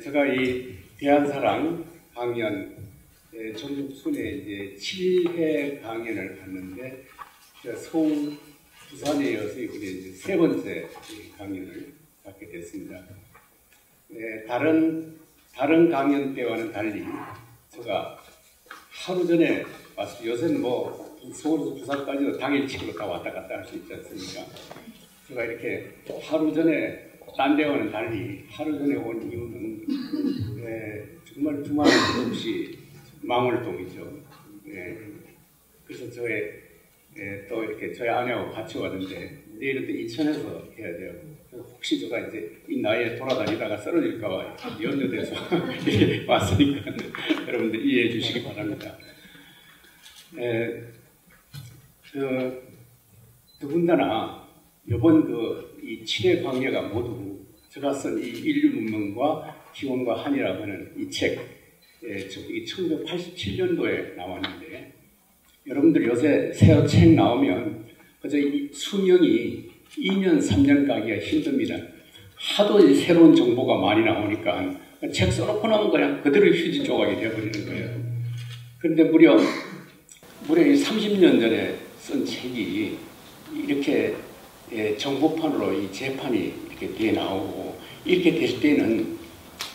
제가 이 대한사랑 강연 전국 순회 이제 7회 강연을 갔는데 서울, 부산에 이어서 이번에 이제 세 번째 강연을 갖게 됐습니다. 다른 강연 때와는 달리 제가 하루 전에 왔어요. 요새는 뭐 서울에서 부산까지도 당일치기로 다 왔다 갔다 할 수 있지 않습니까? 제가 이렇게 하루 전에 딴 데와는 달리 하루 전에 온 이유는 정말 두말할 것 없이 망월동이죠. 그래서 또 이렇게 저희 아내하고 같이 왔는데 내일은 또 인천에서 해야 돼요. 혹시 제가 이제 이 나이에 돌아다니다가 쓰러질까봐 염려돼서 이렇게 왔으니까 여러분들 이해해 주시기 바랍니다. 더군다나 이번 이 7회 강의가 모두 제가 쓴 이 인류 문명과 기원과 한이라고 하는 이 책, 이 1987년도에 나왔는데 여러분들 요새 새 책 나오면 그저 수명이 2년, 3년 가기가 힘듭니다. 하도 새로운 정보가 많이 나오니까 책 써놓고 나면 그냥 그대로 휴지 조각이 되어버리는 거예요. 그런데 무려 30년 전에 쓴 책이 이렇게 정보판으로 이 재판이 이렇게 돼 나오고 이렇게 될 때는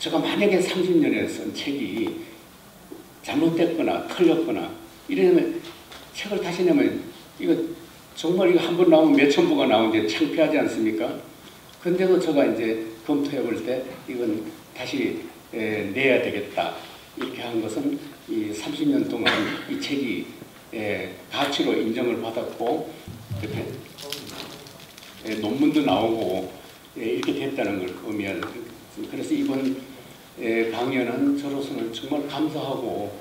제가 만약에 30년에 쓴 책이 잘못됐거나 틀렸거나 이러면 책을 다시 내면 이거 정말 이거 한 번 나오면 몇천 부가 나오는데 창피하지 않습니까? 근데도 제가 이제 검토해 볼 때 이건 다시 내야 되겠다 이렇게 한 것은 이 30년 동안 이 책이 가치로 인정을 받았고 이렇게 논문도 나오고 이렇게 됐다는 걸 의미하는. 그래서 이번 강연은 저로서는 정말 감사하고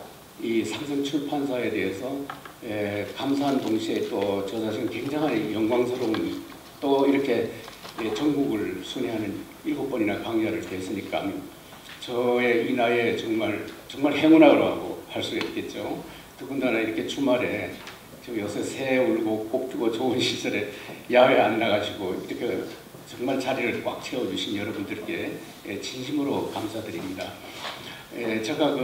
이 삼성출판사에 대해서 감사한 동시에 또 저 자신은 굉장히 영광스러운 또 이렇게 전국을 순회하는 7번이나 강좌를 했으니까 저의 이 나이에 정말 행운하라고 할 수 있겠죠. 더군다나 이렇게 주말에 요새 새 울고 꽃 피고 좋은 시절에 야외 안 나가시고 이렇게 정말 자리를 꽉 채워주신 여러분들께 진심으로 감사드립니다. 제가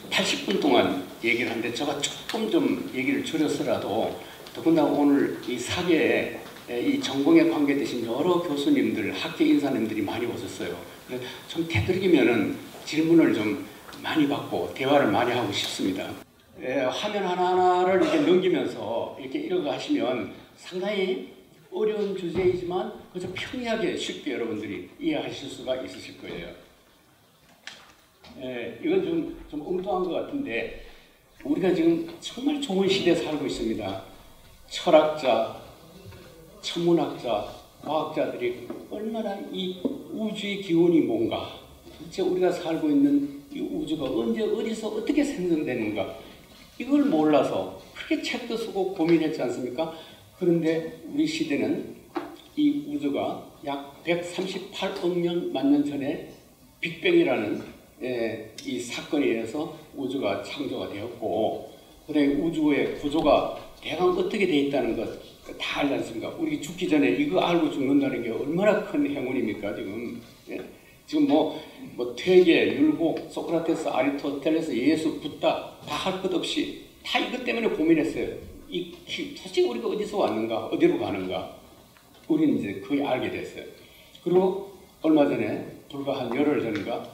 80분 동안 얘기를 하는데 제가 조금 좀 얘기를 줄여서라도 더군다나 오늘 이 사계에 이 전공에 관계되신 여러 교수님들, 학계 인사님들이 많이 오셨어요. 그래서 좀 되도록이면은 질문을 좀 많이 받고 대화를 많이 하고 싶습니다. 화면 하나하나를 이렇게 넘기면서 이렇게 읽어가시면 상당히 어려운 주제이지만 그저 평이하게 쉽게 여러분들이 이해하실 수가 있으실 거예요. 이건 좀 엉뚱한 것 같은데 우리가 지금 정말 좋은 시대에 살고 있습니다. 철학자, 천문학자, 과학자들이 얼마나 이 우주의 기원이 뭔가, 도대체 우리가 살고 있는 이 우주가 언제 어디서 어떻게 생성되는가 이걸 몰라서 크게 책도 쓰고 고민했지 않습니까? 그런데 우리 시대는 이 우주가 약 138억 년 만년 전에 빅뱅이라는 이 사건에 의해서 우주가 창조가 되었고 그다음에 우주의 구조가 대강 어떻게 되어 있다는 것 다 알지 않습니까? 우리 죽기 전에 이거 알고 죽는다는 게 얼마나 큰 행운입니까 지금. 지금 뭐 퇴계, 율곡, 소크라테스, 아리스토텔레스, 예수, 붓다 다 할 것 없이 다 이것 때문에 고민했어요. 도대체 우리가 어디서 왔는가, 어디로 가는가 우리는 이제 거의 알게 됐어요. 그리고 얼마 전에 불과 한 열흘 전인가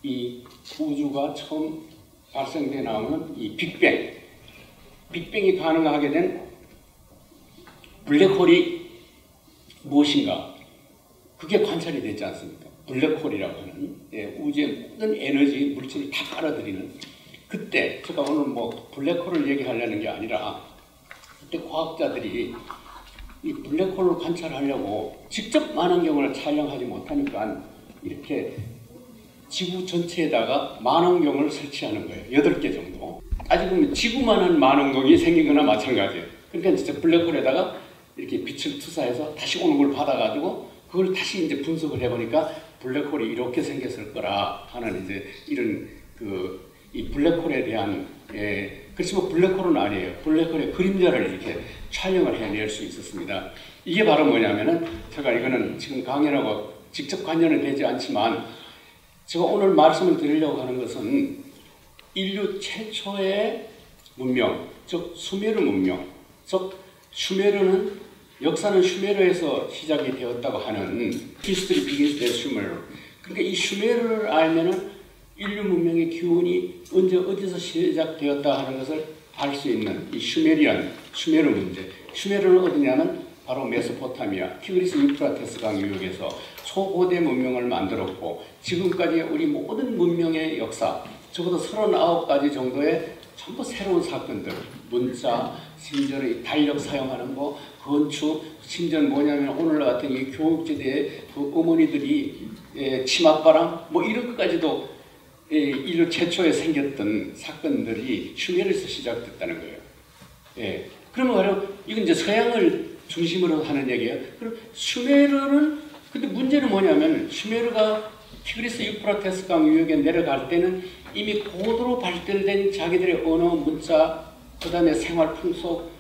이 우주가 처음 발생돼 나오는 이 빅뱅이 가능하게 된 블랙홀이 무엇인가 그게 관찰이 됐지 않습니까? 블랙홀이라고 하는 우주의 모든 에너지, 물질을 다 빨아들이는 그때 제가 오늘 블랙홀을 얘기하려는 게 아니라 그때 과학자들이 이 블랙홀을 관찰하려고 직접 망원경을 촬영하지 못하니까 이렇게 지구 전체에다가 망원경을 설치하는 거예요. 8개 정도. 따지고 보면 지구만한 망원경이 생긴 거나 마찬가지예요. 그러니까 진짜 블랙홀에다가 이렇게 빛을 투사해서 다시 오는 걸 받아가지고 그걸 다시 이제 분석을 해보니까 블랙홀이 이렇게 생겼을 거라 하는 이제 이런 이 블랙홀에 대한 그렇지만 블랙홀은 아니에요. 블랙홀의 그림자를 이렇게 촬영을 해낼 수 있었습니다. 이게 바로 뭐냐면은 제가 이거는 지금 강연하고 직접 관련은 되지 않지만 제가 오늘 말씀을 드리려고 하는 것은 인류 최초의 문명, 즉 수메르 문명, 즉 슈메르는 역사는 슈메르에서 시작이 되었다고 하는 History begins at Sumer. 그러니까 이 슈메르를 알면은 인류 문명의 기원이 언제 어디서 시작되었다 하는 것을 알 수 있는 이 슈메르 문제. 슈메르는 어디냐면 바로 메소포타미아, 티그리스 유프라테스 강 유역에서 초고대 문명을 만들었고 지금까지 우리 모든 문명의 역사, 적어도 39가지 정도의 전부 새로운 사건들, 문자, 심지어 달력 사용하는 거, 건축, 심지어 뭐냐면 오늘 같은 이 교육지대에 그 어머니들이 치맛바람 뭐 이런 것까지도 인류 최초에 생겼던 사건들이 슈메르에서 시작됐다는 거예요. 예. 그러면 바로 이건 이제 서양을 중심으로 하는 얘기예요. 그럼 슈메르는 근데 문제는 뭐냐면 슈메르가 티그리스 유프라테스 강 유역에 내려갈 때는 이미 고도로 발달된 자기들의 언어, 문자, 그 다음에 생활 풍속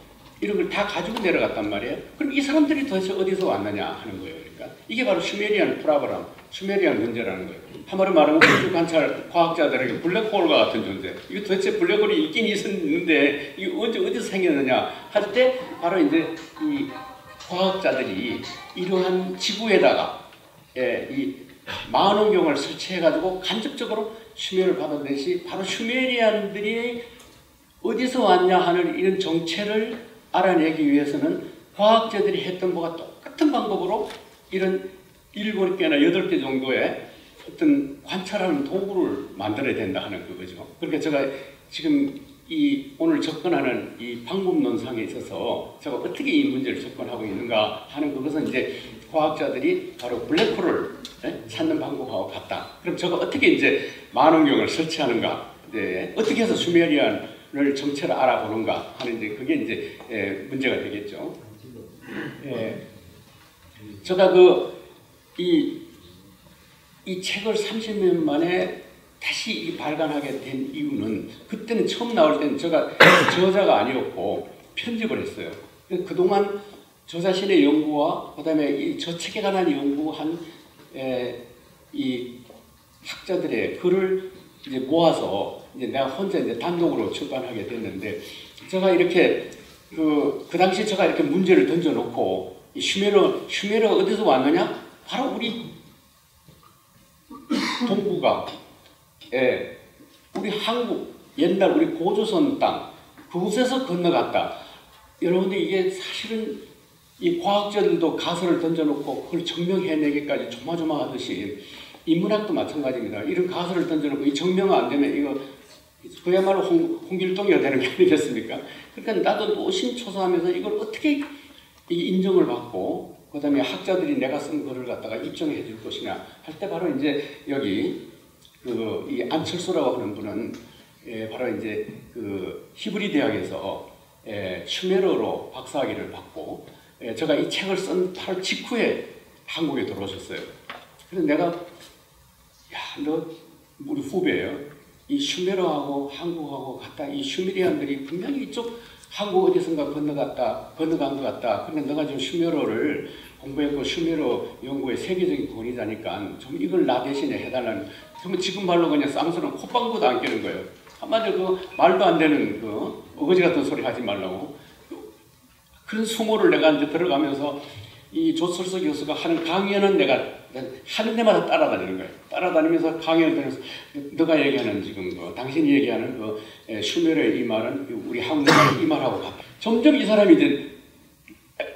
이런 걸 다 가지고 내려갔단 말이에요. 그럼 이 사람들이 도대체 어디서 왔느냐 하는 거예요. 그러니까 이게 바로 슈메리안 프라브람, 슈메리안 문제라는 거예요. 한마디로 말하면 우주 관찰 과학자들에게 블랙홀과 같은 존재. 이거 도대체 블랙홀이 있긴 있었는데 이게 언제 어디서 생겼느냐 할 때 바로 이제 이 과학자들이 이러한 지구에다가 이 망원경을 설치해가지고 간접적으로 슈메르를 받아내시 바로 슈메리안들이 어디서 왔냐 하는 이런 정체를 알아내기 위해서는 과학자들이 했던 것과 똑같은 방법으로 이런 7개나 8개 정도의 어떤 관찰하는 도구를 만들어야 된다 하는 그거죠. 그러니까 제가 지금 이 오늘 접근하는 이 방법 논상에 있어서 제가 어떻게 이 문제를 접근하고 있는가 하는 그것은 이제 과학자들이 바로 블랙홀을 찾는 방법하고 같다. 그럼 제가 어떻게 이제 망원경을 설치하는가, 어떻게 해서 슈메리안을 정체를 알아보는가 하는 이제 그게 이제 문제가 되겠죠. 제가 이 책을 30년 만에 다시 발간하게 된 이유는 그때는 처음 나올 때는 제가 저자가 아니었고 편집을 했어요. 그동안 저 자신의 연구와 그다음에 저 책에 관한 연구한 이 학자들의 글을 이제 모아서 이제 내가 혼자 이제 단독으로 출간하게 됐는데 제가 이렇게 그 당시에 제가 이렇게 문제를 던져놓고 이 슈메르가 어디서 왔느냐? 바로 우리 동북아, 우리 한국 옛날 우리 고조선 땅 그곳에서 건너갔다. 여러분들 이게 사실은 이 과학자들도 가설을 던져놓고 그걸 증명해내기까지 조마조마하듯이 인문학도 마찬가지입니다. 이런 가설을 던져놓고 이 증명이 안 되면 이거 그야말로 홍길동이가 되는 게 아니겠습니까? 그러니까 나도 노심초사하면서 이걸 어떻게 인정을 받고 그 다음에 학자들이 내가 쓴 글을 갖다가 입증해 줄 것이냐 할 때 바로 이제 여기 이 안철수라고 하는 분은 바로 이제 그 히브리 대학에서 슈메르어로 박사학위를 받고 제가 이 책을 쓴 바로 직후에 한국에 들어오셨어요. 그래서 내가 야, 너 우리 후배예요. 이 슈메르하고 한국하고 같다. 이 슈메리안들이 분명히 이쪽 한국 어디선가 건너간 것 같다. 그런데 너가 지금 슈메르어를 공부했고 슈메르어 연구의 세계적인 권위자니까 좀 이걸 나 대신에 해달라는. 그러면 지금 말로 그냥 쌍수는 콧방구도 안 끼는 거예요. 한마디로 그 말도 안 되는 그 어거지 같은 소리 하지 말라고. 그런 수모를 내가 이제 들어가면서 이 조철수 교수가 하는 강연은 내가 하는 데마다 따라다니는 거예요. 따라다니면서 강연을 들으면서 너가 얘기하는 지금 당신이 얘기하는 슈메르의 이 말은 우리 한국말 이 말하고 같다. 점점 이 사람이 이제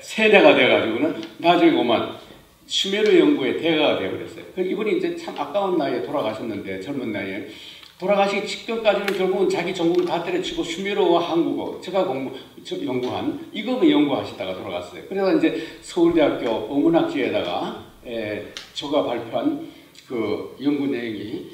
세대가 돼가지고는 나중에 오만 슈메르 연구의 대가가 되어버렸어요. 이분이 이제 참 아까운 나이에 돌아가셨는데 젊은 나이에 돌아가시기 직전까지는 결국은 자기 전공 다 때려치고 슈메르어와 한국어 제가 연구한 이거 연구하시다가 돌아갔어요. 그래서 이제 서울대학교 어문학지에다가 저가 발표한 그 연구 내용이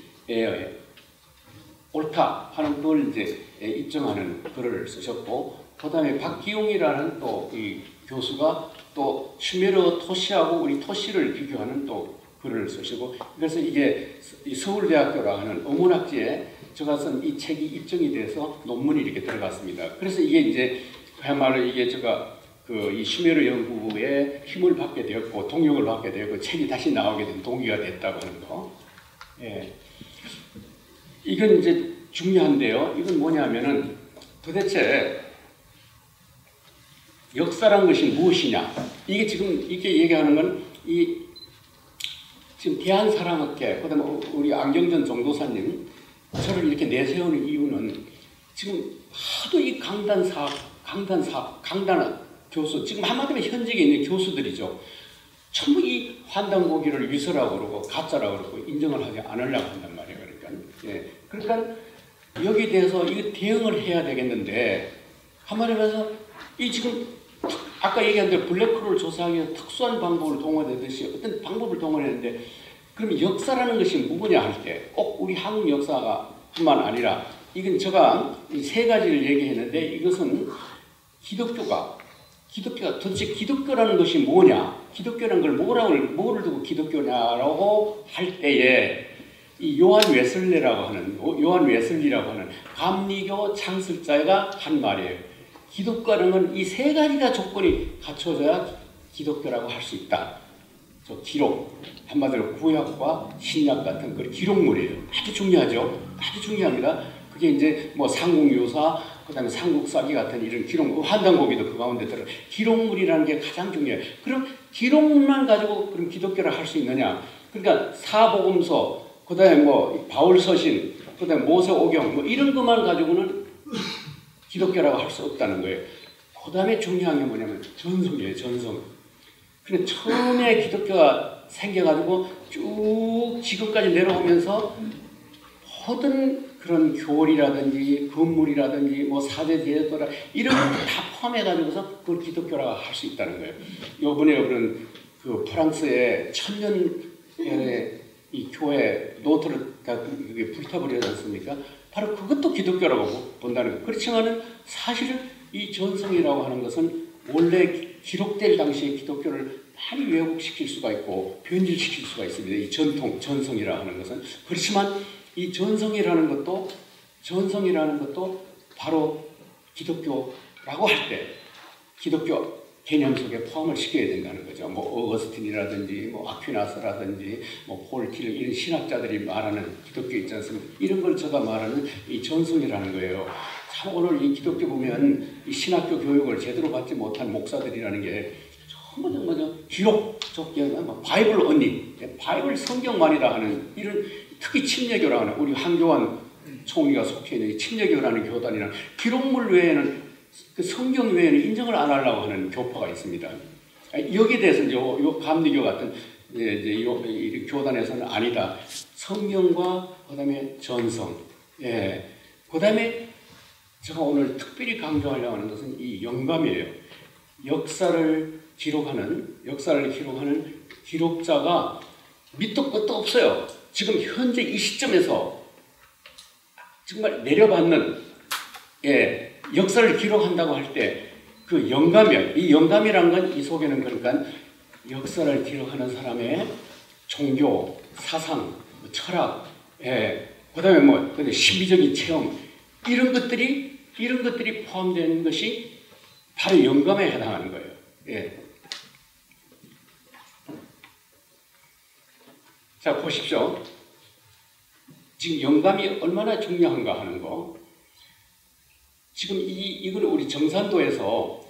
옳다 하는 걸 이제 입증하는 글을 쓰셨고, 그 다음에 박기용이라는 또 이 교수가 또 슈메르어 토시하고 우리 토시를 비교하는 또 글을 쓰시고, 그래서 이게 서울대학교라고 하는 어문학지에 제가 쓴 이 책이 입증이 돼서 논문이 이렇게 들어갔습니다. 그래서 이게 이제 그야말로 이게 제가 이 슈메르 연구에 힘을 받게 되었고 동력을 받게 되었고 책이 다시 나오게 된 동기가 됐다고 하는 거. 예. 이건 이제 중요한데요. 이건 뭐냐면은 도대체 역사란 것이 무엇이냐? 이게 지금 이렇게 얘기하는 건 이 지금 대한사랑학회, 그다음에 우리 안경전 정도사님 저를 이렇게 내세우는 이유는 지금 하도 이 강단 교수, 지금 한마디로 현직에 있는 교수들이죠. 전부 이 환단고기를 위서라고 그러고 가짜라고 그러고 인정을 하지 않으려고 한단 말이에요. 그러니까, 예. 그러니까 여기에 대해서 이 대응을 해야 되겠는데 한마디로 해서 이 지금 아까 얘기한 대로 블랙홀을 조사하기 위해 특수한 방법을 동원하듯이 어떤 방법을 동원했는데 그럼 역사라는 것이 뭐냐 할 때 꼭 우리 한국 역사가 뿐만 아니라 이건 제가 이 세 가지를 얘기했는데 이것은 기독교가 도대체 기독교라는 것이 뭐냐, 기독교라는 걸 뭐를 두고 기독교냐라고 할 때에 이 요한 웨슬리라고 하는 감리교 창설자가 한 말이에요. 기독교라는 건 이 세 가지가 조건이 갖춰져야 기독교라고 할 수 있다. 저 기록, 한마디로 구약과 신약 같은 그 기록물이에요. 아주 중요하죠. 아주 중요합니다. 그게 이제 뭐 삼국유사, 그다음에 삼국사기 같은 이런 기록, 환단고기도 그 가운데 들어. 기록물이라는 게 가장 중요해요. 그럼 기록물만 가지고 그럼 기독교를 할 수 있느냐? 그러니까 사복음서, 그다음에 뭐 바울서신, 그다음에 모세오경 뭐 이런 것만 가지고는 기독교라고 할 수 없다는 거예요. 그 다음에 중요한 게 뭐냐면 전성이에요. 전성. 근데 처음에 기독교가 생겨가지고 쭉 지금까지 내려오면서 모든 그런 교리라든지 건물이라든지 뭐 사제제도라 이런 걸 다 포함해가지고서 그걸 기독교라고 할 수 있다는 거예요. 요번에 그런 그 프랑스의 천년의 이 교회 노트를 다 불타버리지 않습니까? 바로 그것도 기독교라고 본다는 거예요. 그렇지만은 사실은 이 전성이라고 하는 것은 원래 기록될 당시에 기독교를 많이 왜곡시킬 수가 있고 변질시킬 수가 있습니다. 이 전성이라고 하는 것은. 그렇지만 이 전성이라는 것도 바로 기독교라고 할 때 기독교 개념 속에 포함을 시켜야 된다는 거죠. 뭐 어거스틴이라든지 뭐 아퀴나스라든지 뭐 폴킬 이런 신학자들이 말하는 기독교 있지 않습니까? 이런 걸 제가 말하는 이 전성이라는 거예요. 참 오늘 이 기독교 보면 이 신학교 교육을 제대로 받지 못한 목사들이라는 게 전부 기록, 바이블 언니, 바이블 성경만이라 하는 이런 특히 침례교라 하는 우리 한교안 총리가 속해 있는 이 침례교라는 교단이나 기록물 외에는 그 성경 외에는 인정을 안 하려고 하는 교파가 있습니다. 여기에 대해서는 요 감리교 같은 이 교단에서는 아니다. 성경과 그다음에 전성, 예, 그다음에 제가 오늘 특별히 강조하려고 하는 것은 이 영감이에요. 역사를 기록하는 기록자가 밑도 끝도 없어요. 지금 현재 이 시점에서 정말 내려받는, 예, 역사를 기록한다고 할 때 그 영감이요. 이 영감이란 건 이 속에는 그러니까 역사를 기록하는 사람의 종교, 사상, 철학, 예, 그다음에 뭐 신비적인 체험 이런 것들이 포함되는 것이 바로 영감에 해당하는 거예요. 예. 자 보십시오. 지금 영감이 얼마나 중요한가 하는 거. 지금 이걸 우리 정산도에서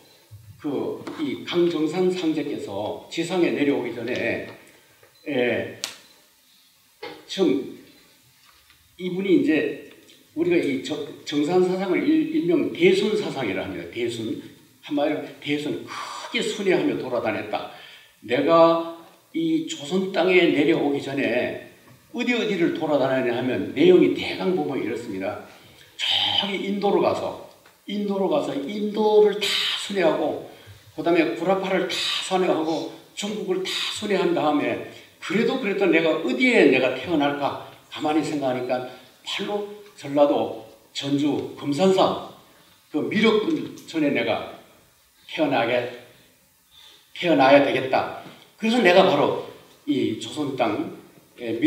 이 강정산 상제께서 지상에 내려오기 전에, 지금 이분이 이제 우리가 이 정산 사상을 일명 대순 사상이라 합니다. 대순. 한마디로 대순, 크게 순회하며 돌아다녔다. 내가 이 조선 땅에 내려오기 전에 어디를 돌아다녔냐 하면 내용이 대강 보면 이렇습니다. 저기 인도로 가서 인도를 다 순회하고 그 다음에 구라파를 다 순회하고 중국을 다 순회한 다음에 그래도 내가 어디에 내가 태어날까 가만히 생각하니까 팔로 전라도 전주 금산사 그 미륵군 전에 내가 태어나야 되겠다. 그래서 내가 바로 이 조선 땅의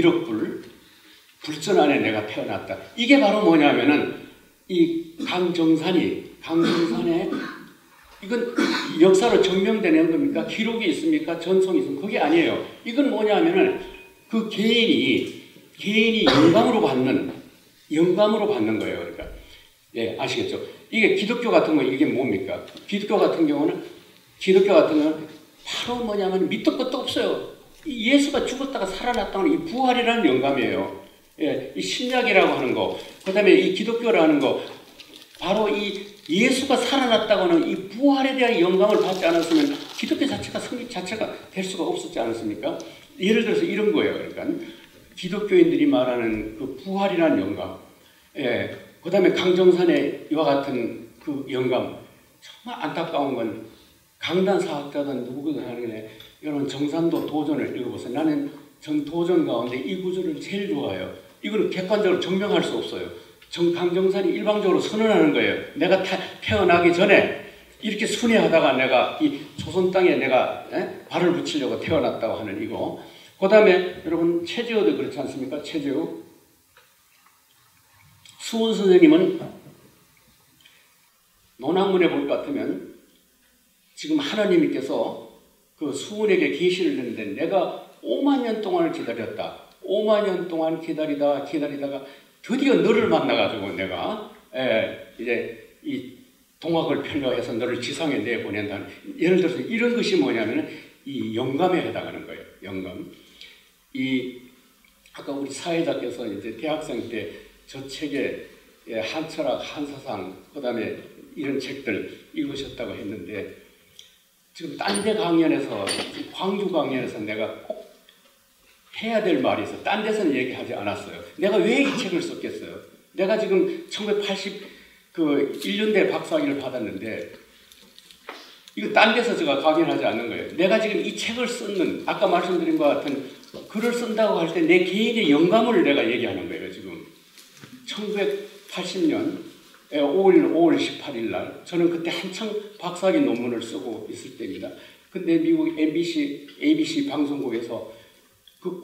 불전 안에 내가 태어났다. 이게 바로 뭐냐면은 이 강정산에 이건 역사로 증명되는 겁니까? 기록이 있습니까? 전성이 있습니까? 그게 아니에요. 이건 뭐냐면은 그 개인이 개인이 영감으로 받는 거예요. 그러니까 예, 아시겠죠? 이게 기독교 같은 거 이게 뭡니까? 기독교 같은 경우는 바로 뭐냐면 밑도 끝도 없어요. 예수가 죽었다가 살아났다는 이 부활이라는 영감이에요. 예, 이 신약이라고 하는 거, 그다음에 이 기독교라는 거, 바로 이 예수가 살아났다고는 이 부활에 대한 영감을 받지 않았으면 기독교 자체가 성립 자체가 될 수가 없었지 않았습니까? 예를 들어서 이런 거예요. 그러니까 기독교인들이 말하는 그 부활이라는 영감, 예, 그다음에 강정산의 이와 같은 그 영감, 정말 안타까운 건 강단 사학자든 누구든 하는 게 여러분 정산도 도전을 읽어보세요. 나는 전 도전 가운데 이 구절을 제일 좋아해요. 이거는 객관적으로 증명할 수 없어요. 강정산이 일방적으로 선언하는 거예요. 내가 태어나기 전에 이렇게 순회하다가 내가 이 조선 땅에 내가 발을 붙이려고 태어났다고 하는 이거. 그 다음에 여러분 최재우도 그렇지 않습니까? 최재우. 수훈 선생님은 논학문에 볼 것 같으면 지금 하나님께서 그 수훈에게 계시를 했는데 내가 5만 년 동안을 기다렸다. 5만 년 동안 기다리다가 드디어 너를 만나가지고 내가 이제 이 동학을 편려해서 너를 지상에 내보낸다는, 예를 들어서 이런 것이 뭐냐면 이 영감에 해당하는 거예요. 영감. 아까 우리 사회자께서 이제 대학생 때 저 책에 한철학, 한사상, 그 다음에 이런 책들 읽으셨다고 했는데 지금 딴 데 강연에서, 광주 강연에서 내가 꼭 해야 될 말이 있어. 딴 데서는 얘기하지 않았어요. 내가 왜 이 책을 썼겠어요? 내가 지금 1981년대 박사학위를 받았는데 이거 딴 데서 제가 강연하지 않는 거예요. 내가 지금 이 책을 쓰는, 아까 말씀드린 것 같은 글을 쓴다고 할 때 내 개인의 영감을 내가 얘기하는 거예요. 지금 1980년 5월 18일 날 저는 그때 한창 박사학위 논문을 쓰고 있을 때입니다. 근데 미국 ABC 방송국에서 그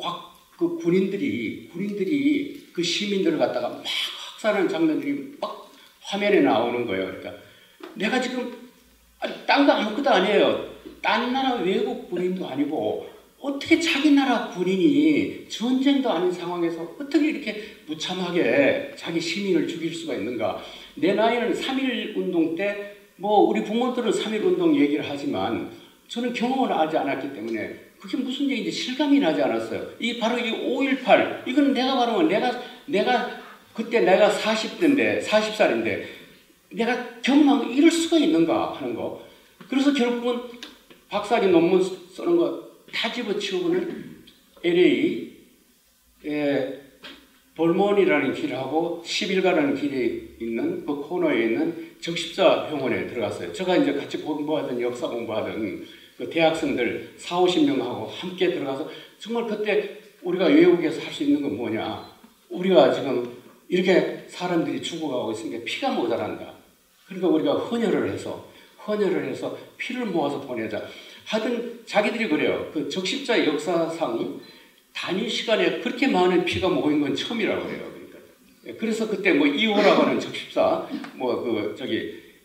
군인들이 그 시민들을 갖다가 막 학살하는 장면들이 막 화면에 나오는 거예요. 그러니까 내가 지금 딴 거 아무것도 아니에요. 딴 나라 외국 군인도 아니고 어떻게 자기 나라 군인이 전쟁도 아닌 상황에서 어떻게 이렇게 무참하게 자기 시민을 죽일 수가 있는가. 내 나이는 3.1 운동 때 뭐 우리 부모들은 3.1 운동 얘기를 하지만 저는 경험을 하지 않았기 때문에 그게 무슨 얘기인지 실감이 나지 않았어요. 바로 이 5.18 이건 내가 그때 내가 40살인데 내가 경험한 거 이럴 수가 있는가 하는 거. 그래서 결국은 박사학위 논문 쓰는 거 다 집어치우고는 LA 볼몬이라는 길하고 11가라는 길에 있는 그 코너에 있는 적십자 병원에 들어갔어요. 제가 이제 같이 공부하던 역사 공부하던 그 대학생들 40-50명하고 함께 들어가서 정말 그때 우리가 외국에서 할 수 있는 건 뭐냐. 우리가 지금 이렇게 사람들이 죽어가고 있으니까 피가 모자란다. 그러니까 우리가 헌혈을 해서 피를 모아서 보내자. 하여튼 자기들이 그래요. 그 적십자 역사상 단위 시간에 그렇게 많은 피가 모인 건 처음이라고 그래요. 그러니까. 그래서 그때 뭐 이호라고 하는 적십사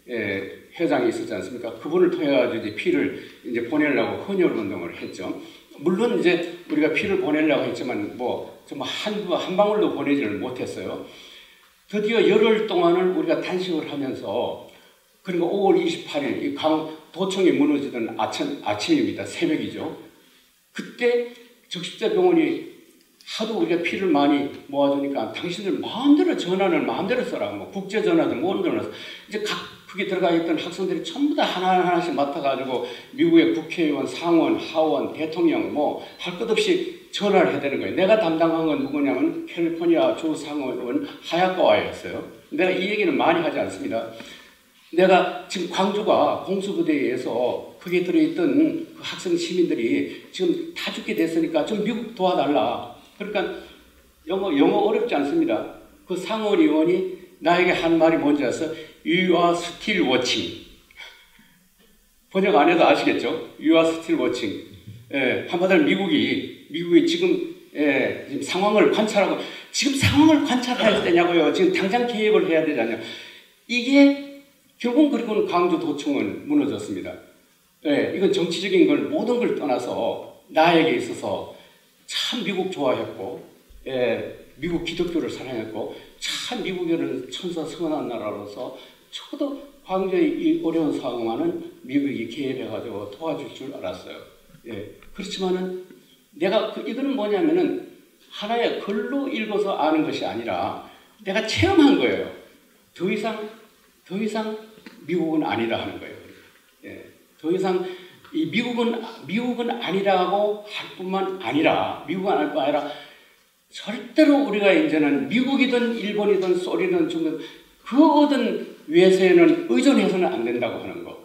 회장이 있었지 않습니까? 그분을 통해 가지고 이제 피를 이제 보내려고 헌혈 운동을 했죠. 물론 이제 우리가 피를 보내려고 했지만 뭐 정말 한 방울도 보내지를 못했어요. 드디어 열흘 동안을 우리가 단식을 하면서, 그리고 5월 28일 도청이 무너지던 아침입니다. 새벽이죠. 그때 적십자 병원이 하도 우리가 피를 많이 모아주니까 당신들 마음대로 전환을 마음대로 써라. 뭐 국제 전환을 뭐든 이제 거기 들어가 있던 학생들이 전부 다 하나하나씩 맡아가지고 미국의 국회의원, 상원, 하원, 대통령 뭐 할 것 없이 전화를 해야 되는 거예요. 내가 담당한 건 누구냐면 캘리포니아 주 상원 하야카와였어요. 내가 이 얘기는 많이 하지 않습니다. 내가 지금 광주가 공수부대에 의해서 거기에 들어있던 그 학생 시민들이 지금 다 죽게 됐으니까 좀 미국 도와달라. 그러니까 영어 어렵지 않습니다. 그 상원 의원이 나에게 한 말이 뭔지 아세요? You are still watching. 번역 안 해도 아시겠죠? You are still watching. 한마디로 미국이 지금 상황을 관찰하고, 지금 상황을 관찰할 때냐고요. 지금 당장 개입을 해야 되잖아요. 이게 결국은 그리고는 광주도청은 무너졌습니다. 이건 정치적인 걸 모든 걸 떠나서 나에게 있어서 참 미국 좋아했고, 미국 기독교를 사랑했고 참 미국에는 천사 성원한 나라로서 저도 광주의 이 어려운 상황에는 미국이 개입해가지고 도와줄 줄 알았어요. 그렇지만은 내가 이거는 뭐냐면은 하나의 글로 읽어서 아는 것이 아니라 내가 체험한 거예요. 더 이상 미국은 아니라 하는 거예요. 더 이상 이 미국은 아니라고 할 뿐만 아니라 절대로 우리가 이제는 미국이든 일본이든 소리든 중국 그 어떤 외세에는 의존해서는 안 된다고 하는 거.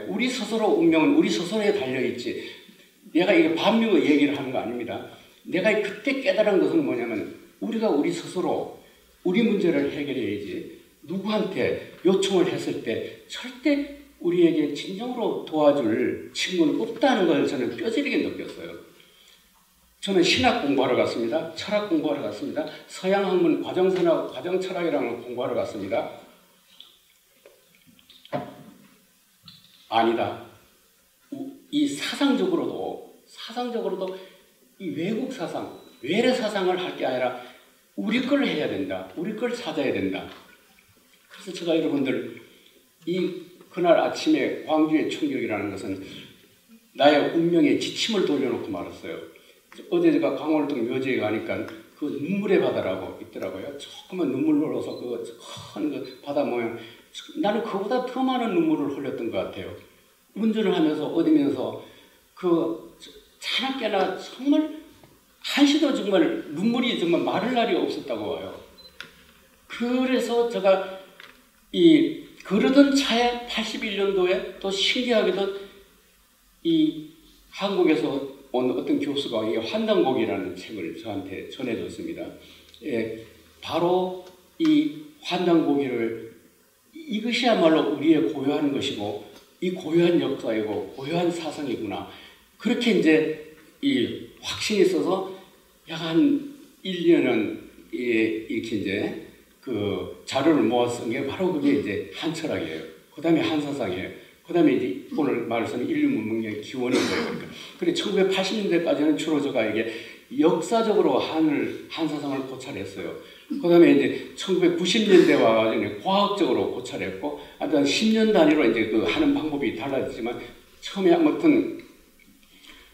우리 스스로 운명은 우리 스스로에 달려있지. 내가 이게 반미국 얘기를 하는 거 아닙니다. 내가 그때 깨달은 것은 뭐냐면 우리가 우리 스스로 우리 문제를 해결해야지 누구한테 요청을 했을 때 절대 우리에게 진정으로 도와줄 친구는 없다는 걸 저는 뼈저리게 느꼈어요. 저는 신학 공부하러 갔습니다. 철학 공부하러 갔습니다. 서양 학문 과정 철학이라는 걸 공부하러 갔습니다. 아니다. 이 사상적으로도 이 외국 사상, 외래 사상을 할 게 아니라 우리 걸 해야 된다. 우리 걸 찾아야 된다. 그래서 제가 여러분들 그날 아침에 광주의 충격이라는 것은 나의 운명의 지침을 돌려놓고 말았어요. 어제 제가 강월동 묘지에 가니까 그 눈물의 바다라고 있더라고요. 조그만 눈물 흘러서 큰 바다 모양. 나는 그보다 더 많은 눈물을 흘렸던 것 같아요. 운전을 하면서 어디면서 차갑게나 정말 한시도 정말 눈물이 정말 마를 날이 없었다고 와요. 그래서 제가 그러던 차에 81년도에 또 신기하게도 이 한국에서 온 어떤 교수가 이 환단곡이라는 책을 저한테 전해줬습니다. 바로 이 환단곡이를 이것이야말로 우리의 고유한 것이고 이 고유한 역사이고 고유한 사상이구나. 그렇게 이제 이 확신이 있어서 약 한 1년은 이렇게 이제 그 자료를 모아서 쓴 게 바로 그게 이제 한철학이에요. 그 다음에 한사상이에요. 그 다음에 이제 오늘 말씀은 인류 문명의 기원인 거예요. 그래 1980년대까지는 주로 제가 이게 역사적으로 한사상을 고찰했어요. 그 다음에 이제 1990년대 와가지고 과학적으로 고찰했고, 하여튼 10년 단위로 이제 그 하는 방법이 달라지지만, 처음에 아무튼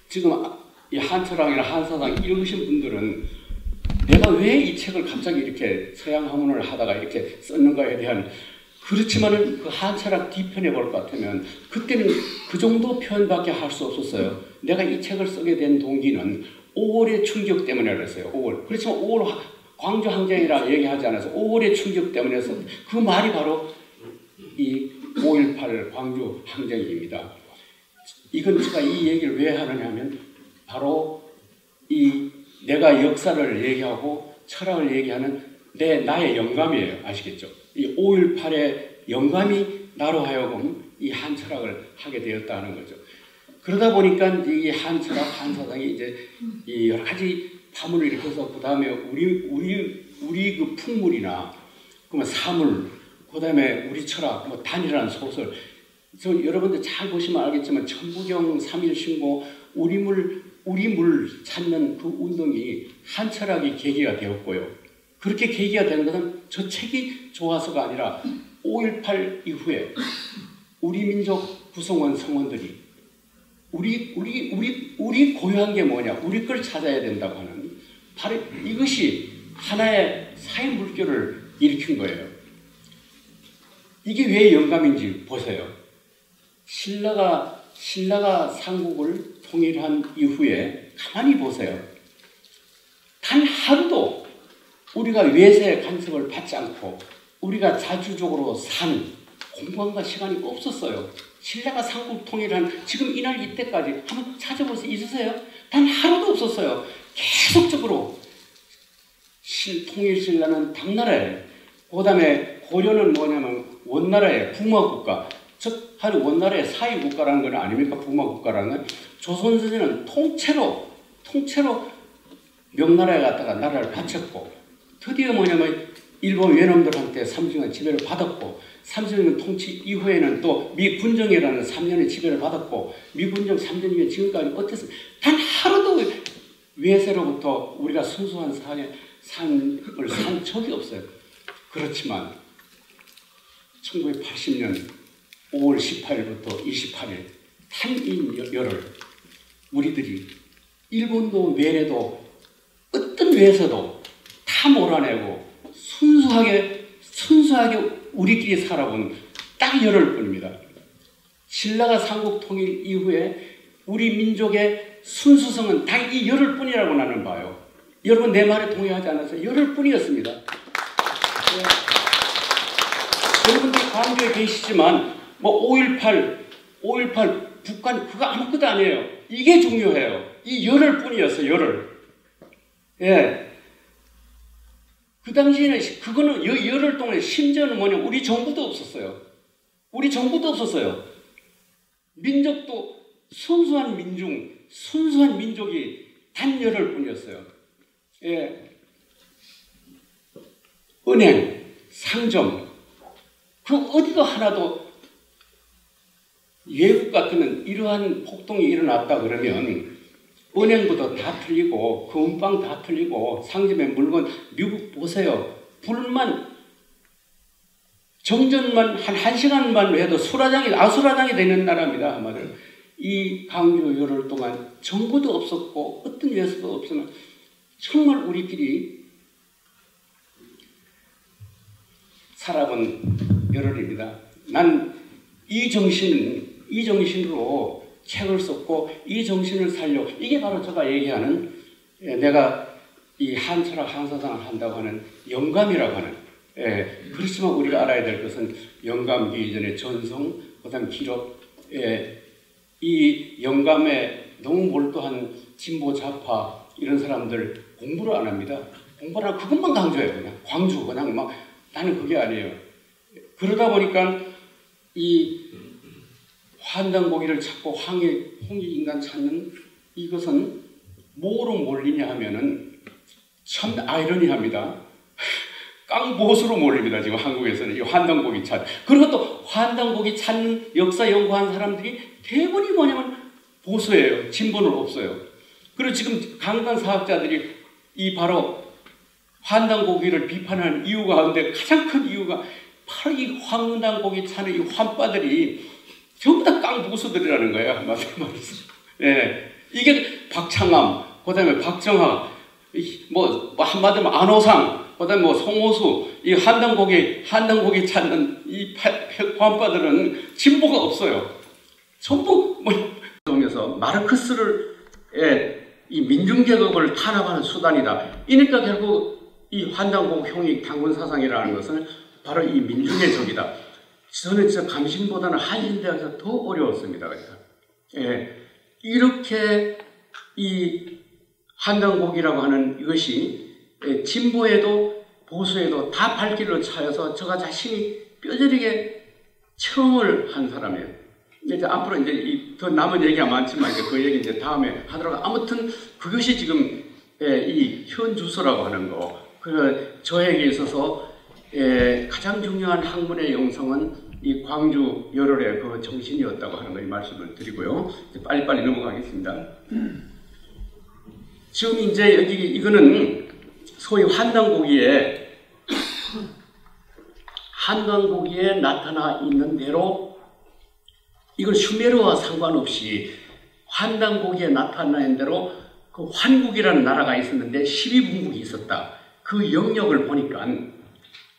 지금 이 한철학이나 한사상 읽으신 분들은 내가 왜 이 책을 갑자기 이렇게 서양 학문을 하다가 이렇게 썼는가에 대한, 그렇지만은 그 한철학 뒤편에 볼 것 같으면 그때는 그 정도 표현밖에 할 수 없었어요. 내가 이 책을 쓰게 된 동기는 5월의 충격 때문에 그랬어요. 5월. 그렇지만 5월 광주 항쟁이라 얘기하지 않아서 5월의 충격 때문에 해서 그 말이 바로 이 5.18 광주 항쟁입니다. 이건 제가 이 얘기를 왜 하느냐 하면 바로 내가 역사를 얘기하고 철학을 얘기하는 나의 영감이에요. 아시겠죠? 이 5.18의 영감이 나로 하여금 이 한철학을 하게 되었다는 거죠. 그러다 보니까 이 한철학, 한사상이 이제 이 여러 가지 파문을 일으켜서 그 다음에 우리 그 풍물이나 그러면 사물, 그 다음에 우리 철학, 뭐 단이라는 소설, 여러분들 잘 보시면 알겠지만 천부경, 삼일신고, 우리물 찾는 그 운동이 한철학이 계기가 되었고요. 그렇게 계기가 되는 것은 저 책이 좋아서가 아니라 5.18 이후에 우리 민족 구성원 성원들이 우리 고유한 게 뭐냐, 우리 걸 찾아야 된다고 하는 바로 이것이 하나의 사회 물결을 일으킨 거예요. 이게 왜 영감인지 보세요. 신라가 삼국을 통일한 이후에 가만히 보세요. 단 하루도 우리가 외세의 간섭을 받지 않고 우리가 자주적으로 산 공간과 시간이 없었어요. 신라가 삼국 통일한 지금 이날 이때까지 한번 찾아보세요. 있으세요? 단 하루도 없었어요. 계속적으로 통일신라는 당나라에, 그 다음에 고려는 뭐냐면 원나라의 북마국가, 즉 한 원나라의 사이국가라는 건 아닙니까? 북마국가라는 건. 조선시대는 통째로 명나라에 갔다가 나라를 바쳤고, 드디어 뭐냐면 일본 외놈들한테 30년 지배를 받았고, 30년 통치 이후에는 또 미군정이라는 3년의 지배를 받았고, 미군정 3년 이후에 지금까지 어땠습니까? 단 하루도 외세로부터 우리가 순수한 삶을 산 적이 없어요. 그렇지만 1980년 5월 18일부터 28일 탄인 열을 우리들이 일본도 외래도 어떤 외에서도 다 몰아내고 순수하게 우리끼리 살아본 딱 열흘 뿐입니다. 신라가 삼국 통일 이후에 우리 민족의 순수성은 딱 이 열흘 뿐이라고 나는 봐요. 여러분 내 말에 동의하지 않았어요? 열흘 뿐이었습니다. 네. 여러분들 광주에 계시지만 뭐 5.18 북한 그거 아무것도 아니에요. 이게 중요해요. 이 열흘 뿐이었어요. 열흘. 예. 그 당시에는 그거는 열흘 동안에 심지어는 뭐냐면 우리 정부도 없었어요. 우리 정부도 없었어요. 민족도 순수한 민족이 단 열흘 뿐이었어요. 예. 은행, 상점, 그 어디도 하나도 외국 같으면 이러한 폭동이 일어났다 그러면 은행부터 다 틀리고 금방 다 틀리고 상점의 물건 미국 보세요. 불만 정전만 한 1시간만 해도 아수라장이 되는 나라입니다. 한마디로. 이 광주 열흘 동안 정부도 없었고 어떤 외서도 없으면 정말 우리끼리 살아본 열흘입니다. 난 이 정신으로 책을 썼고 이 정신을 살려고 이게 바로 제가 얘기하는 내가 이 한철학 한사상을 한다고 하는 영감이라고 하는 그렇지만 우리가 알아야 될 것은 영감기 이전에 전성 그 다음 기록 이 영감에 너무 몰두한 진보 좌파 이런 사람들 공부를 안 합니다. 공부를 하면 그것만 강조해요. 그냥 광주 그냥 막 나는 그게 아니에요. 그러다 보니까 이 환단고기를 찾고 홍익인간 찾는 이것은 뭐로 몰리냐 하면은 참 아이러니합니다. 깡보수로 몰립니다. 지금 한국에서는 이 환단고기 찾. 그리고 또 환단고기 찾는 역사 연구한 사람들이 대부분이 뭐냐면 보수예요. 진보는 없어요. 그리고 지금 강단 사학자들이 이 바로 환단고기를 비판하는 이유가 가운데 가장 큰 이유가 바로 이 환단고기 찾는 이 환빠들이 전부 다 깡보수들이라는 거예요. 말해서. 예. 이게 박창암, 그 다음에 박정학, 뭐 한마디로 안호상, 그 다음에 뭐 송호수, 이 한단고기 찾는 이 환빠들은 진보가 없어요. 전부 통해서 마르크스를 이 민중계급을 탄압하는 수단이다. 이니까 결국 이 환단고기 형익 당군 사상이라는 것은 바로 이 민중의 적이다. 저는 진짜 감신보다는 한신대학에서 더 어려웠습니다. 그러니까. 이렇게 이 환단고기라고 하는 이것이 진보에도 보수에도 다 발길로 차여서 저가 자신이 뼈저리게 체험을 한 사람이에요. 이제 앞으로 이제 더 남은 얘기가 많지만 이제 그 얘기 이제 다음에 하더라도 아무튼 그것이 지금 이 현주소라고 하는 거. 그 저에게 있어서 가장 중요한 학문의 영성은 이 광주 열흘의 그 정신이었다고 하는 걸 말씀을 드리고요. 이제 빨리빨리 넘어가겠습니다. 지금 이제 여기 이거는 소위 환단고기에 나타나 있는 대로 이건 슈메르와 상관없이 환단고기에 나타나 있는 대로 그 환국이라는 나라가 있었는데 12분국이 있었다. 그 영역을 보니까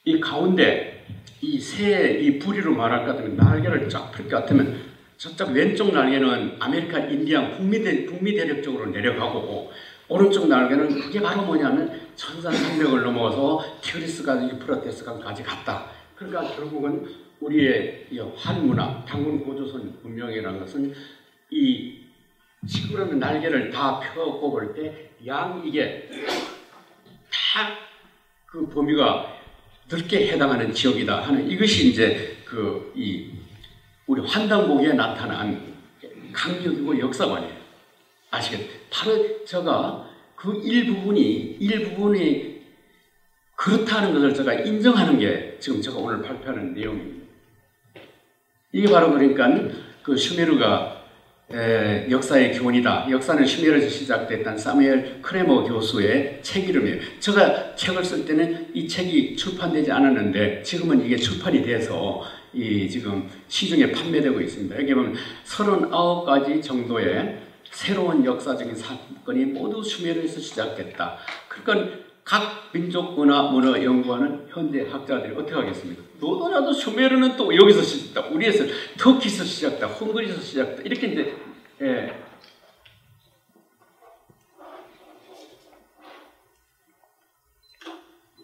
이 가운데 이 새, 이 부리로 말할 것 같으면 날개를 쫙 펼 것 같으면 저쪽 왼쪽 날개는 아메리카 인디안 북미 대륙 쪽으로 내려가고 오른쪽 날개는 그게 바로 뭐냐면 천산산맥을 넘어서 티그리스강, 유프라테스강까지 갔다. 그러니까 결국은 우리의 이 한문화, 당군 고조선 문명이라는 것은 이 지구라는 날개를 다 펴고 볼 때 이게 다 그 범위가 넓게 해당하는 지역이다 하는 이것이 이제 우리 환단고기에 나타난 강력이고 역사관이에요. 아시겠죠? 바로 제가 그 일부분이 그렇다는 것을 제가 인정하는 게 지금 제가 오늘 발표하는 내용입니다. 이게 바로 그러니까 그 슈메르가 역사의 기원이다. 역사는 슈메르에서 시작됐다는 사무엘 크레머 교수의 책 이름이에요. 제가 책을 쓸 때는 이 책이 출판되지 않았는데 지금은 이게 출판이 돼서 지금 시중에 판매되고 있습니다. 여기 보면 39가지 정도의 새로운 역사적인 사건이 모두 슈메르에서 시작됐다. 그러니까 각 민족 문화 연구하는 현대 학자들이 어떻게 하겠습니까? 너도나도 슈메르는 또 여기서 시작됐다. 우리에서 터키에서 시작됐다. 헝가리에서 시작됐다. 이렇게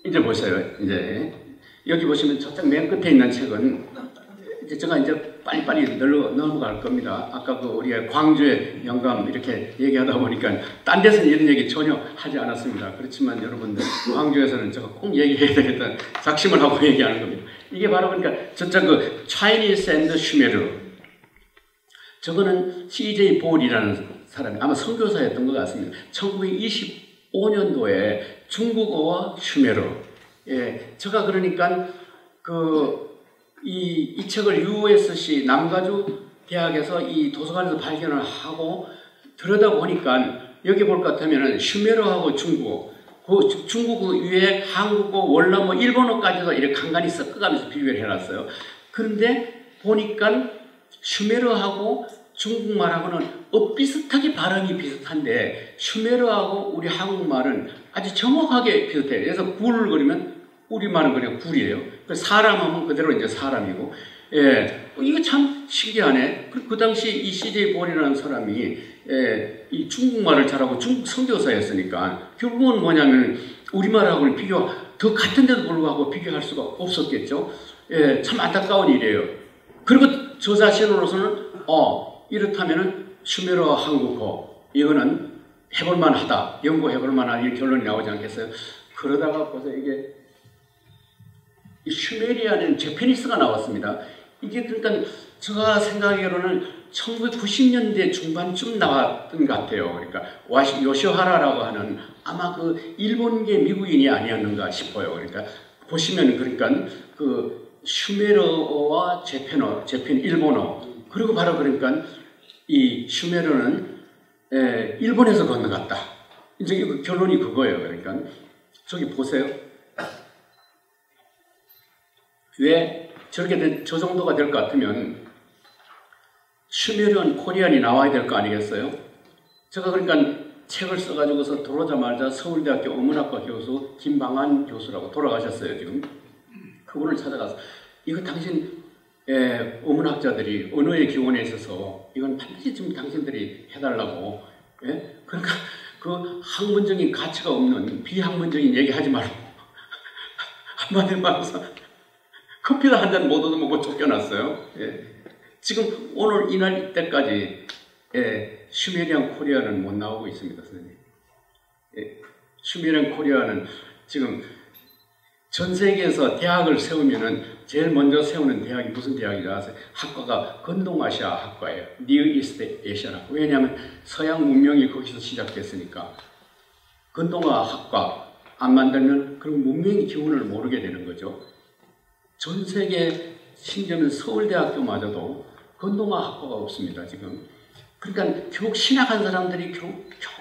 이제 보세요. 이제 여기 보시면 저쪽 맨 끝에 있는 책은 제가 이제 빨리빨리 넘어갈 겁니다. 아까 우리가 광주의 영감 이렇게 얘기하다 보니까 딴 데서는 이런 얘기 전혀 하지 않았습니다. 그렇지만 여러분들 광주에서는 제가 꼭 얘기해야 되겠다 작심을 하고 얘기하는 겁니다. 이게 바로 그러니까 저쪽 Chinese and 슈메르, 저거는 C.J. 볼이라는 사람이 아마 선교사였던 것 같습니다. 1925년도에 중국어와 슈메르. 제가 그러니까 이 책을 USC 남가주 대학에서 이 도서관에서 발견을 하고 들여다보니까 여기 볼 것 같으면 슈메르하고 중국어, 중국어 위에 한국어, 월남어, 일본어까지도 이렇게 간간히 섞어가면서 비교를 해놨어요. 그런데 보니까 슈메르하고 중국말하고는 비슷하게 발음이 비슷한데 슈메르하고 우리 한국말은 아주 정확하게 비슷해요. 그래서 굴을 그리면 우리말은 그냥 굴이에요. 사람 하면 그대로 이제 사람이고, 이거 참 신기하네. 그 당시 이 C.J. 볼이라는 사람이, 이 중국말을 잘하고 중국 선교사였으니까, 결국은 뭐냐면, 우리말하고는 더 같은데도 불구하고 비교할 수가 없었겠죠. 참 안타까운 일이에요. 그리고 저 자신으로서는, 이렇다면은 슈메르와 한국어, 이거는 해볼만 하다. 연구해볼 만한 이 결론이 나오지 않겠어요? 그러다가 벌써 이게, 슈메리아는 제페니스가 나왔습니다. 이게 그러니까 제가 생각하기로는 1990년대 중반쯤 나왔던 것 같아요. 그러니까 요시하라라고 하는 아마 일본계 미국인이 아니었는가 싶어요. 그러니까 보시면 그러니까 슈메르어와 일본어, 그리고 바로 그러니까 이 슈메르는 일본에서 건너갔다. 이제 결론이 그거예요. 그러니까 저기 보세요. 왜 저렇게 저 정도가 될 것 같으면 슈메리안 코리안이 나와야 될 거 아니겠어요? 제가 그러니까 책을 써가지고서 들어오자마자 서울대학교 어문학과 교수 김방한 교수라고 돌아가셨어요. 지금 그분을 찾아가서 이거 당신 어문학자들이 언어의 기원에 있어서 이건 반드시 지금 당신들이 해달라고. 그러니까 학문적인 가치가 없는 비학문적인 얘기 하지 말고 한마디 말해서 커피를 한 잔 못 얻어먹고 쫓겨났어요. 지금 오늘 이날 이때까지 슈메리안 코리아는 못 나오고 있습니다, 선생님. 슈메리안 코리아는 지금 전 세계에서 대학을 세우면은 제일 먼저 세우는 대학이 무슨 대학이라 아세요? 학과가 건동아시아 학과예요. 니어 이스트 에이시아 학과. 왜냐하면 서양 문명이 거기서 시작됐으니까. 건동아 학과 안 만들면 그럼 문명의 기원을 모르게 되는 거죠. 전 세계 심지어는 서울대학교마저도 건동아 학과가 없습니다, 지금. 그러니까 교육 신학한 사람들이 겨우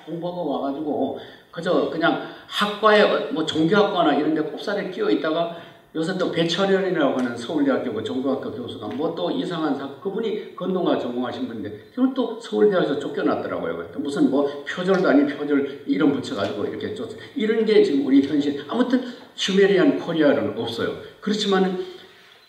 공부하고 와가지고 그저 그냥 학과에 종교학과나 이런 데 꼽사리에 끼어 있다가 요새 또 배철현이라고 하는 서울대학교 종교학과 교수가 또 이상한 그분이 건동아 전공하신 분인데 그걸 또 서울대학에서 쫓겨났더라고요. 무슨 표절도 아닌 표절 이름 붙여가지고 이렇게 이런 게 지금 우리 현실. 아무튼 슈메리안 코리아는 없어요. 그렇지만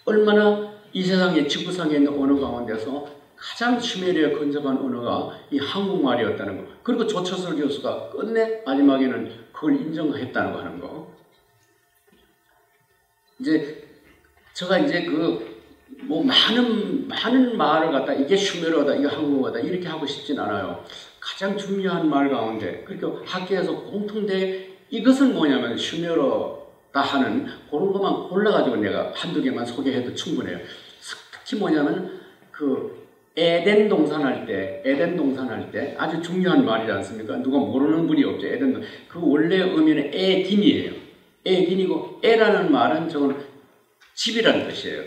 얼마나 이 세상의 지구상에 있는 언어 가운데서 가장 슈메리아 근접한 언어가 이 한국말이었다는 거. 그리고 조철설 교수가 끝내 마지막에는 그걸 인정했다는 거 하는 거. 이제 제가 이제 많은 말을 갖다 이게 슈메르어다, 이게 한국어다 이렇게 하고 싶진 않아요. 가장 중요한 말 가운데 그리고 학계에서 공통된 이것은 뭐냐면 슈메르어다 하는 그런 것만 골라가지고 내가 한두 개만 소개해도 충분해요. 특히 뭐냐면 에덴 동산할 때 아주 중요한 말이지 않습니까? 누가 모르는 분이 없죠. 에덴 원래 의미는 에딘이에요. 에딘이고 에라는 말은 저건 집이라는 뜻이에요.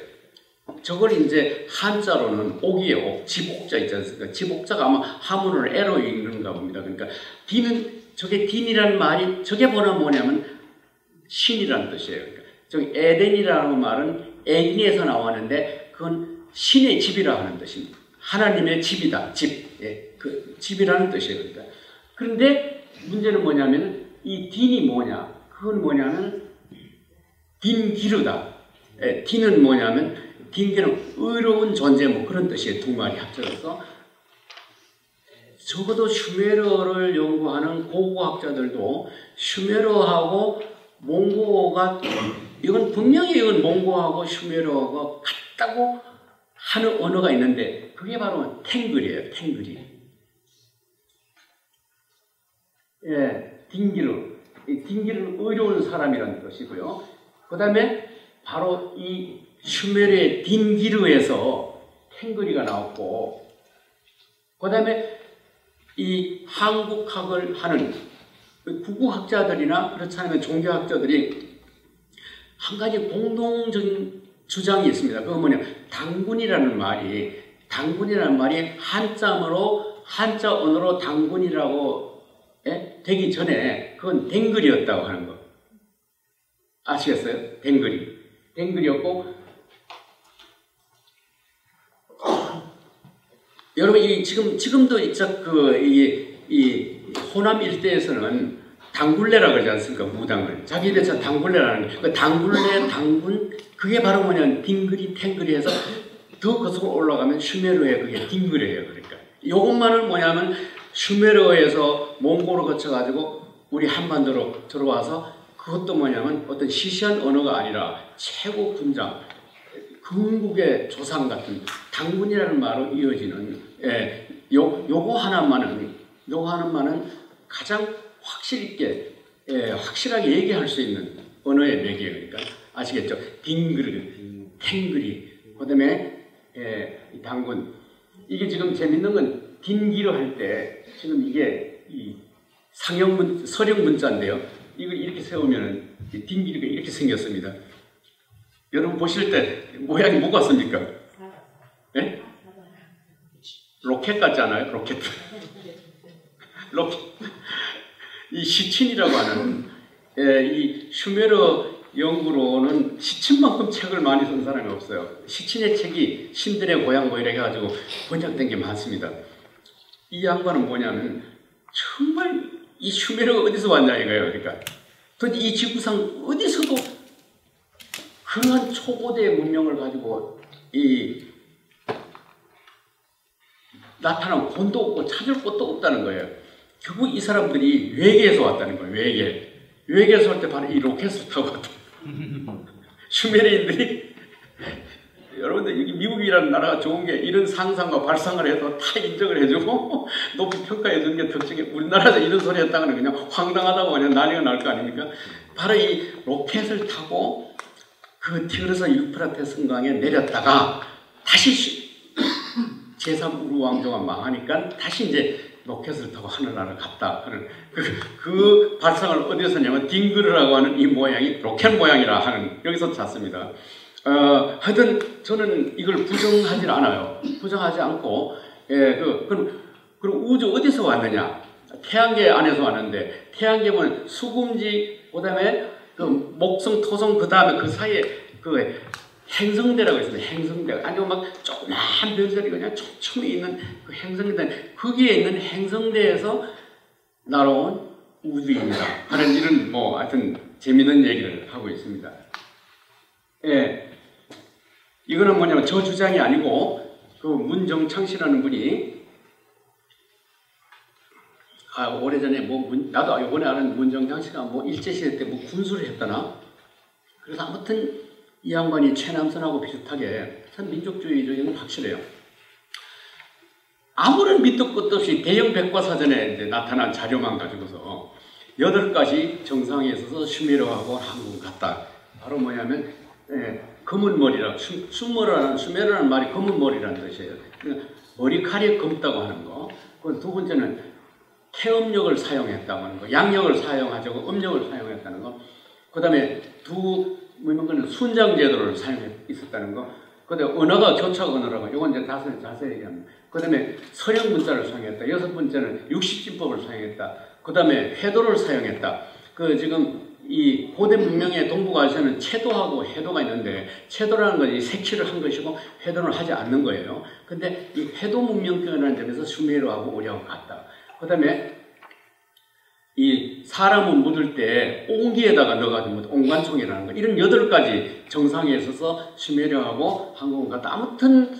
저걸 이제 한자로는 옥이에요. 옥, 집옥자 있지 않습니까? 집옥자가 아마 하문을 애로 읽는가 봅니다. 그러니까 딘은 저게 딘이라는 말이 저게 뭐냐면 신이라는 뜻이에요. 그러니까 저기 에덴이라는 말은 에덴에서 나왔는데 그건 신의 집이라 하는 뜻입니다. 하나님의 집이다. 집. 예, 그 집이라는 뜻이에요. 그러니까. 그런데 문제는 뭐냐면 이 딘이 뭐냐? 그건 뭐냐면 딘기르다. 예, 딘은 뭐냐면 딘기는 의로운 존재 뭐 그런 뜻이에요. 두 말이 합쳐져서. 적어도 슈메르어를 연구하는 고고학자들도 슈메르어하고 몽고어가 이건 분명히 이건 몽고하고 슈메르어가 같다고 하는 언어가 있는데 그게 바로 탱글이에요. 탱글이. 예, 딘기르. 딘기르는 의로운 사람이라는 뜻이고요. 그 다음에 바로 이 슈메르의 딘기르에서 탱글이가 나왔고 그 다음에 이 한국학을 하는 국어학자들이나 그렇지 않으면 종교학자들이 한 가지 공동적인 주장이 있습니다. 그건 뭐냐? 당군이라는 말이 한자 언어로 당군이라고 되기 전에 그건 댕글이었다고 하는 거. 아시겠어요? 댕글이었고 여러분 지금도 이 호남 일대에서는 당굴레라고 그러지 않습니까? 무당을. 자기 입에서 당굴레라는 게. 그 당굴레, 당군, 그게 바로 뭐냐면 딩그리, 탱그리 해서 더 거슬러 올라가면 슈메르어의 그게 딩그리예요. 그러니까. 요것만은 뭐냐면 슈메르어에서 몽고로 거쳐가지고 우리 한반도로 들어와서 그것도 뭐냐면 어떤 시시한 언어가 아니라 최고 군장, 금국의 조상 같은 당군이라는 말로 이어지는 요거 하나만은 가장 확실하게 얘기할 수 있는 언어의 맥이에요. 그러니까 아시겠죠? 딩그르, 탱그리, 그다음에 당군. 이게 지금 재밌는 건 딩기르 할 때 지금 이게 이 서령 문자인데요. 이걸 이렇게 세우면은 딩기르가 이렇게 생겼습니다. 여러분 보실 때 모양이 뭐 같습니까? 네? 로켓 같지 않아요? 로켓. 이 시친이라고 하는 이 슈메르 연구로는 시친만큼 책을 많이 쓴 사람이 없어요. 시친의 책이 신들의 고향 뭐 이렇게 해가지고 번역된 게 많습니다. 이 양반은 뭐냐면 정말 이 슈메르가 어디서 왔냐 이거예요. 그러니까 도대체 이 지구상 어디서도 그러한 초고대 문명을 가지고 나타난 본도 없고 찾을 곳도 없다는 거예요. 결국 이 사람들이 외계에서 왔다는 거예요. 외계에서 올 때 바로 이 로켓을 타고 왔다. 슈메르인들이 여러분들 여기 미국이라는 나라가 좋은 게 이런 상상과 발상을 해도 다 인정을 해주고 높이 평가해 주는 게 특징이 우리나라에서 이런 소리 했다가는 그냥 황당하다고 그냥 난리가 날 거 아닙니까? 바로 이 로켓을 타고 그 티그르스 유프라테스 성강에 내렸다가 다시 제3우루 왕조가 망하니까 다시 이제 로켓을 타고 하늘나라를 갔다 하는 그 발상을 어디서 냐면 딩그르라고 하는 이 모양이 로켓 모양이라 하는 여기서 찾습니다. 하여튼 저는 이걸 부정하지 않아요. 부정하지 않고 그럼 우주 어디서 왔느냐? 태양계 안에서 왔는데 태양계 보면 수금지 그다음에 그 목성, 토성 그다음에 그 사이에 그 행성대라고 있습니다. 행성대. 아니면 막 조그마한 별들이 그냥 촘촘히 있는 그 행성대. 거기에 있는 행성대에서 날아온 우주입니다. 하는 이런 뭐 하여튼 재미있는 얘기를 하고 있습니다. 이거는 뭐냐면 저 주장이 아니고 그 문정창 씨라는 분이 오래전에 나도 이번에 아는 문정창 씨가 뭐 일제시대 때 뭐 군수를 했다나 그래서 아무튼 이 양반이 최남선하고 비슷하게 참 민족주의적인 확실해요. 아무런 밑도 끝도 없이 대형 백과사전에 이제 나타난 자료만 가지고서 8가지 정상에 있어서 슈메르하고 한국 같다. 바로 뭐냐면 검은 머리라 슈메르라는 말이 검은 머리라는 뜻이에요. 머리칼이 검다고 하는 거. 그리고 두 번째는 태음력을 사용했다고 하는 거. 양력을 사용하지 않고 음력을 사용했다는 거. 그 다음에 순장 제도를 사용해 있었다는 거. 그 그다음에 언어가 교착 언어라고. 이건 이제 자세히 얘기합니다. 그다음에 서령 문자를 사용했다. 6번째는 육식진법을 사용했다. 그다음에 해도를 사용했다. 그 지금 이 고대 문명의 동북아시아는 채도하고 해도가 있는데 채도라는 건 이 색칠을 한 것이고 해도는 하지 않는 거예요. 근데 이 해도 문명권이라는 점에서 슈메르하고 우리하고 같다. 그다음에 이 사람을 묻을 때 옹기에다가 넣어가지고 옹관총이라는 거 이런 8가지 정상에 있어서 슈메르하고 한국은 같다. 아무튼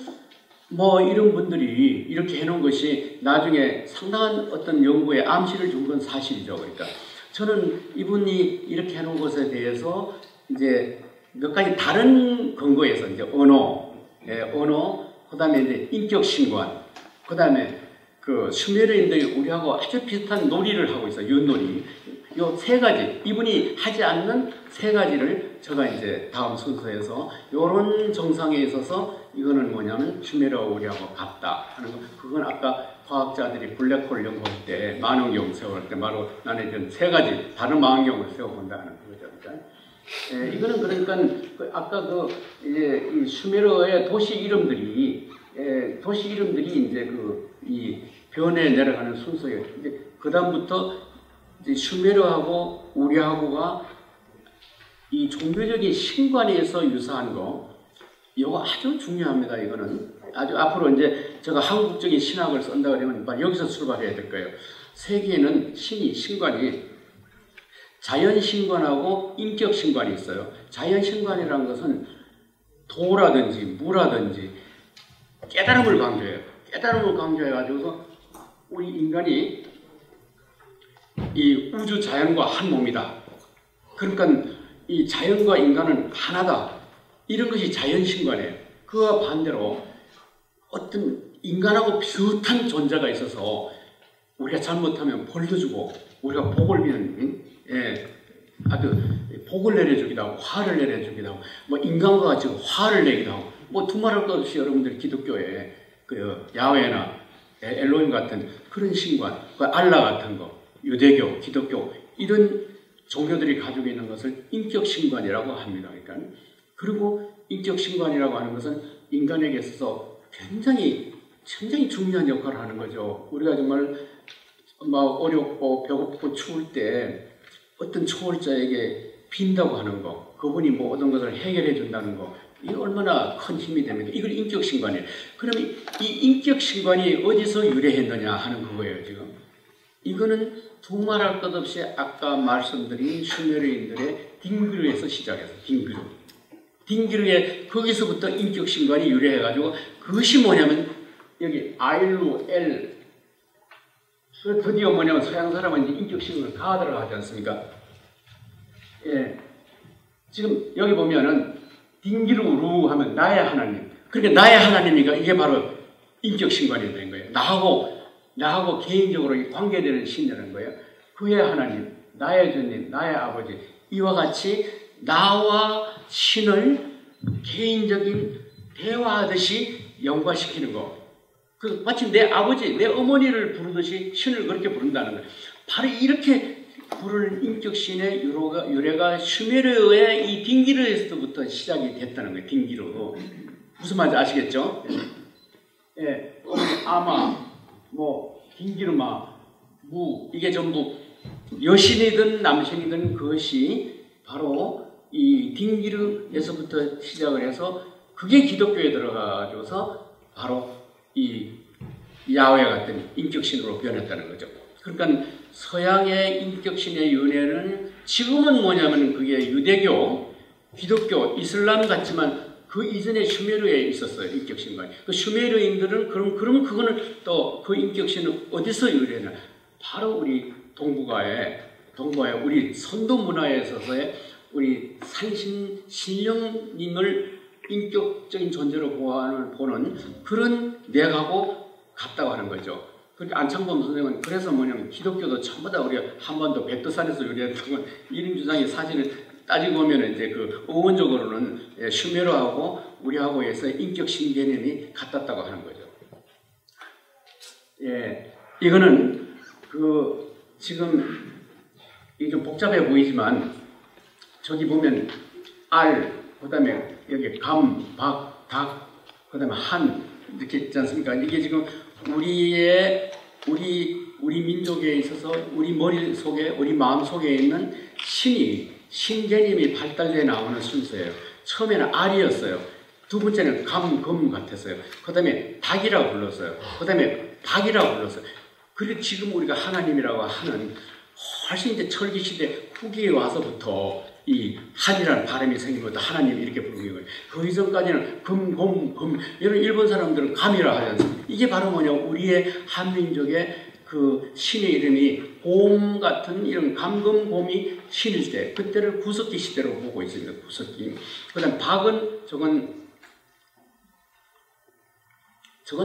뭐 이런 분들이 이렇게 해놓은 것이 나중에 상당한 어떤 연구에 암시를 준 건 사실이죠. 그러니까 저는 이분이 이렇게 해놓은 것에 대해서 이제 몇 가지 다른 근거에서 이제 언어, 그 다음에 이제 인격신관, 그 다음에 그 슈메르인들이 우리하고 아주 비슷한 놀이를 하고 있어요. 윷놀이. 요 3가지, 이분이 하지 않는 3가지를 제가 이제 다음 순서에서 요런 정상에 있어서 이거는 뭐냐면 슈메르와 우리하고 같다 하는 거. 그건 아까 과학자들이 블랙홀 연구할 때 망원경 세워볼 때 바로 나는 이런 3가지 다른 망원경을 세워본다 하는 거죠. 그러니까. 이거는 그러니까 그 아까 그 이제 이 슈메르의 도시 이름들이 이제 그 이 변에 내려가는 순서예요. 이제 그 다음부터 이제 슈메르하고 우리하고가 이 종교적인 신관에서 유사한 거, 이거 아주 중요합니다. 이거는 아주 앞으로 이제 제가 한국적인 신학을 쓴다 그러면 여기서 출발해야 될 거예요. 세계에는 신관이 자연신관하고 인격신관이 있어요. 자연신관이라는 것은 도라든지 무라든지 깨달음을 강조해요. 깨달음을 강조해가지고서 우리 인간이 이 우주 자연과 한 몸이다. 그러니까 이 자연과 인간은 하나다. 이런 것이 자연신관이에요. 그와 반대로 어떤 인간하고 비슷한 존재가 있어서 우리가 잘못하면 벌도 주고 우리가 복을 비는 아주 복을 내려주기도 하고 화를 내려주기도 하고 뭐 인간과 같이 화를 내기도 하고 뭐 두말할 것 없이 여러분들이 기독교에 그 야훼나 엘로힘 같은 그런 신관, 그 알라 같은 거, 유대교, 기독교 이런 종교들이 가지고 있는 것을 인격신관이라고 합니다. 그러니까 그리고 인격신관이라고 하는 것은 인간에게 있어서 굉장히 중요한 역할을 하는 거죠. 우리가 정말 막 어렵고 배고프고 추울 때 어떤 초월자에게 빈다고 하는 거, 그분이 뭐 어떤 것을 해결해 준다는 거, 이게 얼마나 큰 힘이 됩니까? 이걸 인격신관이에요. 그러면 이 인격신관이 어디서 유래했느냐 하는 그거예요, 지금. 이거는 두말할 것 없이 아까 말씀드린 슈메르인들의 딩기르에서 시작해서 딩기르에 거기서부터 인격신관이 유래해가지고 그것이 뭐냐면 여기 아일루 엘 드디어 뭐냐면 서양 사람은 이제 인격신관을 다 들어가지 않습니까? 예. 지금 여기 보면은 딩기르루 하면 나의 하나님. 그러니까 나의 하나님이니까 이게 바로 인격신관이 되는 거예요. 나하고 개인적으로 관계되는 신이라는 거예요. 그의 하나님, 나의 주님, 나의 아버지. 이와 같이 나와 신을 개인적인 대화하듯이 연관시키는 거. 그 마치 내 아버지, 내 어머니를 부르듯이 신을 그렇게 부른다는 거예요. 바로 이렇게 부르는 인격신의 유래가 슈메르의 이 딩기르에서부터 시작이 됐다는 거예요. 딩기르. 무슨 말인지 아시겠죠? 예, 아마, 뭐 딩기르마, 무 이게 전부 여신이든 남신이든 그것이 바로 이 딩기르에서부터 시작을 해서 그게 기독교에 들어가줘서 바로 이 야훼 같은 인격신으로 변했다는 거죠. 그러니까 서양의 인격신의 윤회는 지금은 뭐냐면 그게 유대교, 기독교, 이슬람 같지만 그 이전에 슈메르에 있었어요. 인격신관이. 그 슈메르인들은 그럼 그거는 또 그 인격신은 어디서 유래했냐? 바로 우리 동북아의 우리 선도 문화에 있어서의 우리 신령님을 인격적인 존재로 보는 그런 맥하고 같다고 하는 거죠. 그러니까 안창범 선생은 그래서 뭐냐면 기독교도 전부 다 우리가 한반도 백두산에서 유래했던 건 이런 주장의 사진을 따지고 보면 이제 그 어원적으로는 슈메르하고 우리하고에서 인격신 개념이 같았다고 하는 거죠. 예, 이거는 그 지금 이게 좀 복잡해 보이지만 저기 보면 알, 그다음에 여기 감, 박, 닭, 그다음에 한 이렇게 있지 않습니까? 이게 지금 우리 민족에 있어서 우리 머릿속에 우리 마음속에 있는 신개념이 발달돼 나오는 순서예요. 처음에는 알이었어요. 두 번째는 금 같았어요. 그 다음에 닭이라고 불렀어요. 그 다음에 박이라고 불렀어요. 그리고 지금 우리가 하나님이라고 하는 훨씬 이제 철기시대 후기에 와서부터 이 한이라는 발음이 생긴 것도 하나님 이렇게 부르는 거예요. 그 이전까지는 금, 이런 일본 사람들은 감이라 하지 않습니까? 이게 바로 뭐냐, 우리의 한민족의 그 신의 이름이 곰 같은 이런 감금곰이 신일 때, 그때를 구석기 시대로 보고 있습니다. 구석기. 그 다음 박은 저건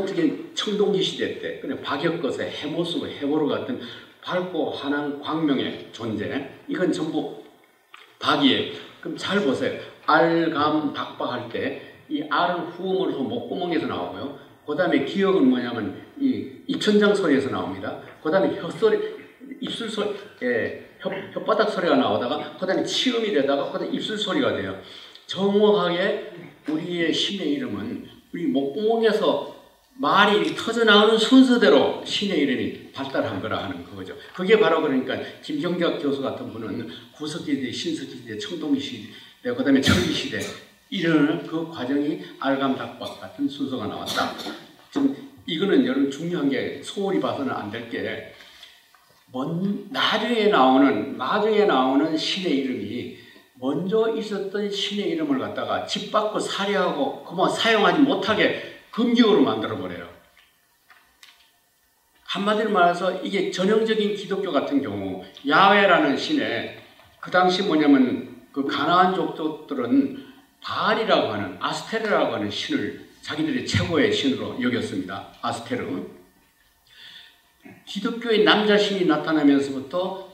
특히 청동기 시대 때, 그냥 박역것의 해모수, 해보루 같은 밝고 환한 광명의 존재, 이건 전부 박이에요. 그럼 잘 보세요. 알감 닭박 할 때 이 알은 후음으로서 목구멍에서 나오고요. 그 다음에 기역은 뭐냐면 이 입천장 소리에서 나옵니다. 그 다음에 혀소리, 입술 소리, 혓바닥 소리가 나오다가 그 다음에 치음이 되다가 그 다음에 입술 소리가 돼요. 정확하게 우리의 신의 이름은 우리 목구멍에서 말이 터져나오는 순서대로 신의 이름이 발달한 거라 하는 거죠. 그게 바로 그러니까 김경작 교수 같은 분은 구석기시대, 신석기시대, 청동기시대, 그 다음에 철기시대 이런 그 과정이 알감닭박 같은 순서가 나왔다. 지금 이거는 여러분 중요한 게 소홀히 봐서는 안 될 게 나중에 나오는 신의 이름이 먼저 있었던 신의 이름을 갖다가 짓밟고 살해하고 그만 사용하지 못하게 금기어로 만들어버려요. 한마디로 말해서 이게 전형적인 기독교 같은 경우 야훼라는 신에 그 당시 뭐냐면 그 가나안 족속들은 바알이라고 하는 아스테르라고 하는 신을 자기들의 최고의 신으로 여겼습니다. 아스테르. 기독교의 남자신이 나타나면서부터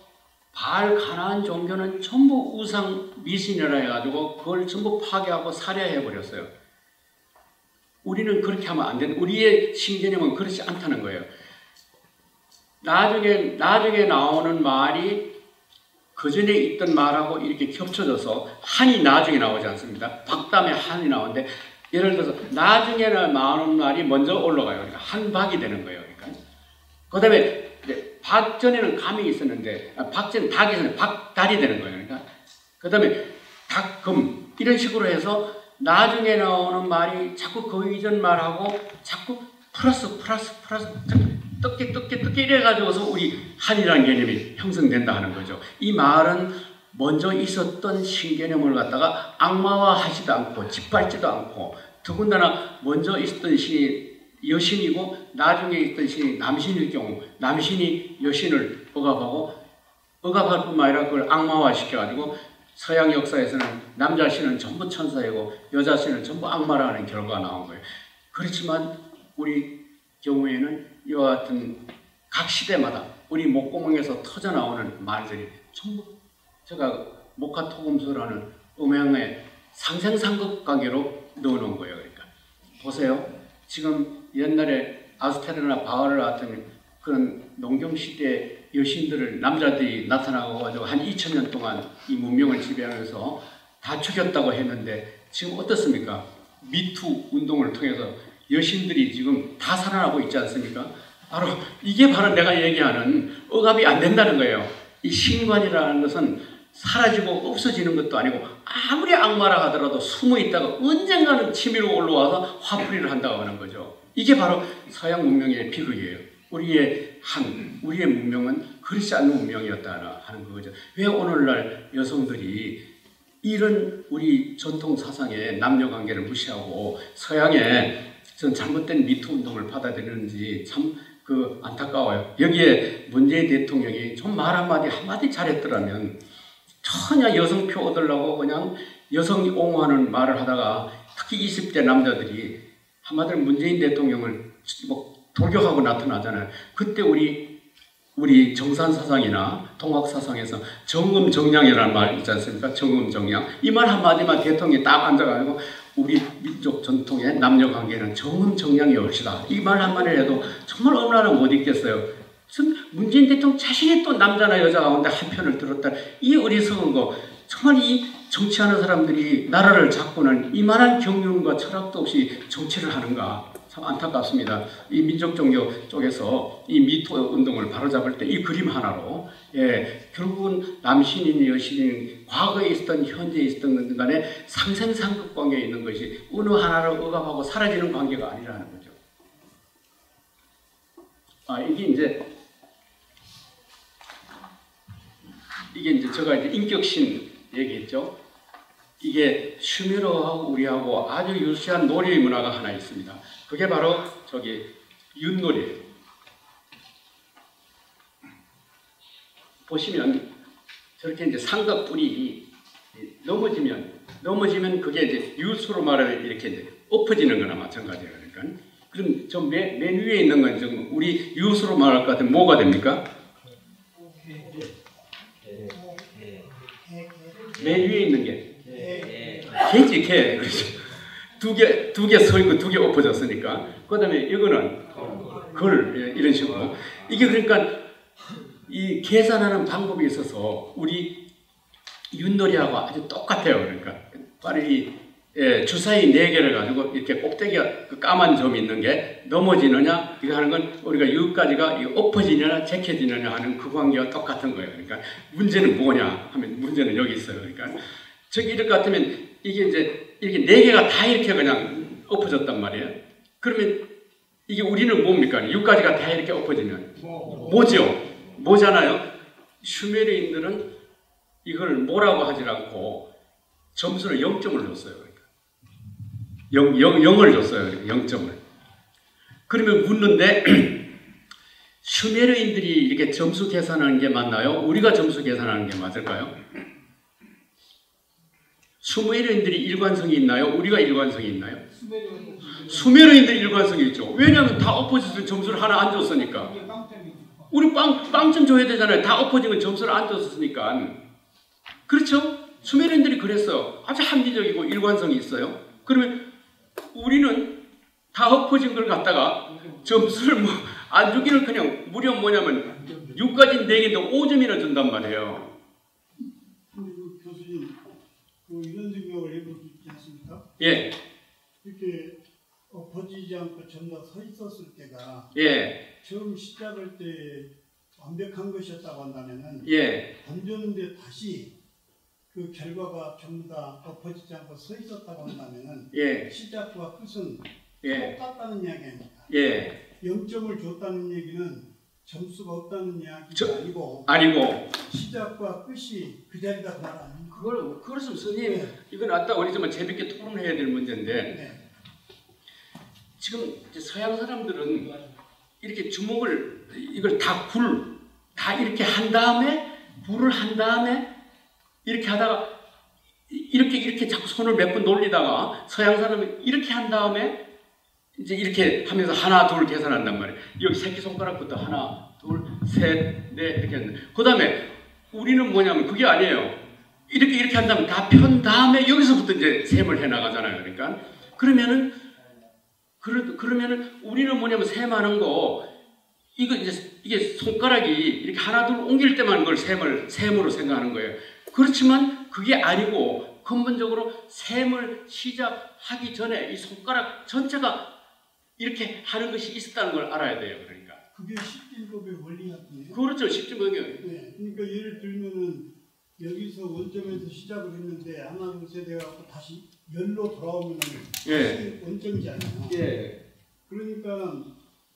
바알 가나안 종교는 전부 우상 미신이라 해가지고 그걸 전부 파괴하고 살해해버렸어요. 우리는 그렇게 하면 안 되는, 우리의 신개념은 그렇지 않다는 거예요. 나중에 나오는 말이 그 전에 있던 말하고 이렇게 겹쳐져서 한이 나중에 나오지 않습니다. 박담에 한이 나오는데 예를 들어서 나중에는 나오는 말이 먼저 올라가요. 그러니까 한박이 되는 거예요. 그러니까. 그 다음에 박 전에는 감이 있었는데 박 전에 닭이 있었는데 박달이 되는 거예요. 그러니까. 그 다음에 닭금 이런 식으로 해서 나중에 나오는 말이 자꾸 그 이전 말하고 자꾸 플러스 떡게 이래가지고서 우리 한이라는 개념이 형성된다 하는 거죠. 이 말은 먼저 있었던 신개념을 갖다가 악마화하지도 않고 짓밟지도 않고 더군다나 먼저 있었던 신이 여신이고 나중에 있던 신이 남신일 경우 남신이 여신을 억압할 뿐만 아니라 그걸 악마화시켜가지고 서양 역사에서는 남자 신은 전부 천사이고 여자 신은 전부 악마라는 결과가 나온 거예요. 그렇지만 우리 경우에는 이와 같은 각 시대마다 우리 목구멍에서 터져나오는 말들이 전부 제가 목화토금수라는 음향의 상생상극 관계로 넣어놓은 거예요. 그러니까 보세요. 지금 옛날에 아스테르나 바알 같은 그런 농경시대 여신들을 남자들이 나타나고 가지고 한 2000년 동안 이 문명을 지배하면서 다 죽였다고 했는데 지금 어떻습니까? 미투 운동을 통해서 여신들이 지금 다 살아나고 있지 않습니까? 이게 바로 내가 얘기하는 억압이 안 된다는 거예요. 이 신관이라는 것은 사라지고 없어지는 것도 아니고 아무리 악마라 하더라도 숨어 있다가 언젠가는 치밀어 올라와서 화풀이를 한다고 하는 거죠. 이게 바로 서양 문명의 비극이에요. 우리의 문명은 그렇지 않은 문명이었다 하는 거죠. 왜 오늘날 여성들이 이런 우리 전통 사상의 남녀관계를 무시하고 서양의 잘못된 미투 운동을 받아들이는지 참 안타까워요. 여기에 문재인 대통령이 좀 말 한마디 잘했더라면 전혀 여성표 얻으려고 그냥 여성이 옹호하는 말을 하다가 특히 20대 남자들이 한마디로 문재인 대통령을 돌격하고 나타나잖아요. 그때 우리 정산사상이나 통학사상에서 정음정량이라는 말 있지 않습니까? 정음정량. 이 말 한마디만 대통령이 딱 앉아가지고 우리 민족 전통의 남녀관계는 정음정량이 옵시다. 이 말 한마디 해도 정말 얼마나 못 있겠어요. 문재인 대통령 자신이 또 남자나 여자 가운데 한 편을 들었다. 이 어리석은 거 정말 이 정치하는 사람들이 나라를 잡고는 이만한 경륜과 철학도 없이 정치를 하는가 참 안타깝습니다. 이 민족종교 쪽에서 이 미투 운동을 바로잡을 때 이 그림 하나로 결국은 남신인 여신인 과거에 있었던 현재에 있었던 간에 상생상급 관계에 있는 것이 어느 하나를 억압하고 사라지는 관계가 아니라는 거죠. 이게 이제 제가 이제 인격신 얘기했죠. 이게 슈메르하고 우리하고 아주 유사한 놀이 문화가 하나 있습니다. 그게 바로 윷놀이예요. 보시면 저렇게 이제 삼각뿔이 넘어지면 그게 이제 윷으로 말하면 이렇게 이제 엎어지는 거나 마찬가지예요. 그러니까 그럼 저 맨 위에 있는 건 지금 우리 윷으로 말할 것 같으면 뭐가 됩니까? 맨 위에 있는 게 개지, 개. 그렇죠. 두 개 서 있고 두 개 엎어졌으니까. 그 다음에 이거는 걸, 이런 식으로. 이게 그러니까 이 계산하는 방법이 있어서 우리 윷놀이하고 아주 똑같아요. 그러니까 빨리 주사위 4개를 가지고 이렇게 꼭대기가 그 까만 점이 있는 게 넘어지느냐 이거 하는 건 우리가 여기까지가 엎어지느냐 제껴지느냐 하는 그 관계와 똑같은 거예요. 그러니까 문제는 뭐냐 하면 문제는 여기 있어요. 그러니까 저기 이럴 것 같으면 이게 이제 이렇게 4개가 다 이렇게 그냥 엎어졌단 말이에요. 그러면 이게 우리는 뭡니까? 여기까지가 다 이렇게 엎어지면 뭐죠? 뭐잖아요. 슈메르인들은 이걸 뭐라고 하지 않고 점수를 0점을 줬어요. 그러니까 0을 줬어요. 0점을. 그러면 묻는데 슈메르인들이 이렇게 점수 계산하는 게 맞나요? 우리가 점수 계산하는 게 맞을까요? 슈메르인들이 일관성이 있나요? 우리가 일관성이 있나요? 슈메르인들이 일관성이 있죠. 왜냐하면 다 엎어져서 점수를 하나 안 줬으니까. 우리 빵점 줘야 되잖아요. 다 엎어진 건 점수를 안 줬으니까. 그렇죠? 수메르인들이 그랬어요. 아주 합리적이고 일관성이 있어요. 그러면 우리는 다 엎어진 걸 갖다가 점수를 뭐 안 주기를 그냥 무려 뭐냐면 6까지 4개인데 5점이나 준단 말이에요. 교수님, 이런 생각을 해볼 수 있지 않습니까? 예. 이렇게 엎어지지 않고 전부 서 있었을 때가 처음 시작할 때 완벽한 것이었다고 한다면은 던졌는데 다시 그 결과가 전부 다 엎어지지 않고 서 있었다고 한다면은 시작과 끝은 똑같다는 이야기 아닙니까? 0점을 줬다는 얘기는 점수가 없다는 이야기가 아니고 시작과 끝이 그 자리다 그 말 아닙니까? 그렇습니다. 선생님, 이건 아까 우리 좀 재밌게 토론해야 될 문제인데 지금 서양 사람들은 이렇게 주먹을 이걸 다 이렇게 한 다음에 불을 한 다음에 이렇게 하다가 이렇게 자꾸 손을 몇 번 놀리다가 서양 사람은 이렇게 한 다음에 이제 이렇게 하면서 하나 둘 계산한단 말이에요. 여기 새끼손가락부터 하나 둘 셋 넷 이렇게 하는데 그 다음에 우리는 뭐냐면 그게 아니에요. 이렇게 한 다음에 다 편 다음에 여기서부터 이제 셈을 해 나가잖아요. 그러니까 그러면은 우리는 뭐냐면 셈하는 거 이게 손가락이 이렇게 하나 둘 옮길 때만 그걸 셈으로 생각하는 거예요. 그렇지만 그게 아니고 근본적으로 셈을 시작하기 전에 이 손가락 전체가 이렇게 하는 것이 있었다는 걸 알아야 돼요. 그러니까 그게 십진법의 원리 같은데요. 그렇죠. 십진법이. 그러니까 예를 들면은 여기서 원점에서 시작을 했는데 하나 둘 셋 해갖고 다시 열로 돌아오면은 다시 원점이잖아요. 그러니까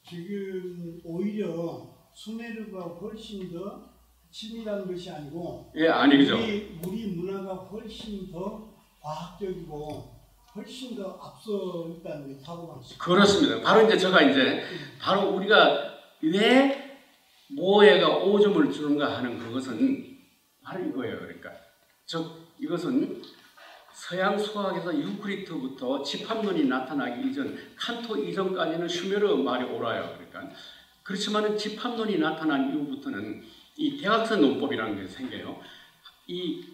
지금 오히려 수메르가 훨씬 더 친밀한 것이 아니고 아니죠. 우리 문화가 훨씬 더 과학적이고 훨씬 더 앞서 있다는 게 사고방식. 그렇습니다. 바로 이제 제가 바로 우리가 왜 모해가 5점을 주는가 하는 그것은 바로 이거예요. 그러니까 이것은 서양 수학에서 유클리드부터 집합론이 나타나기 이전, 칸토 이전까지는 슈메르 말이 옳아요. 그러니까 그렇지만은 집합론이 나타난 이후부터는 이 대각선 논법이라는 게 생겨요. 이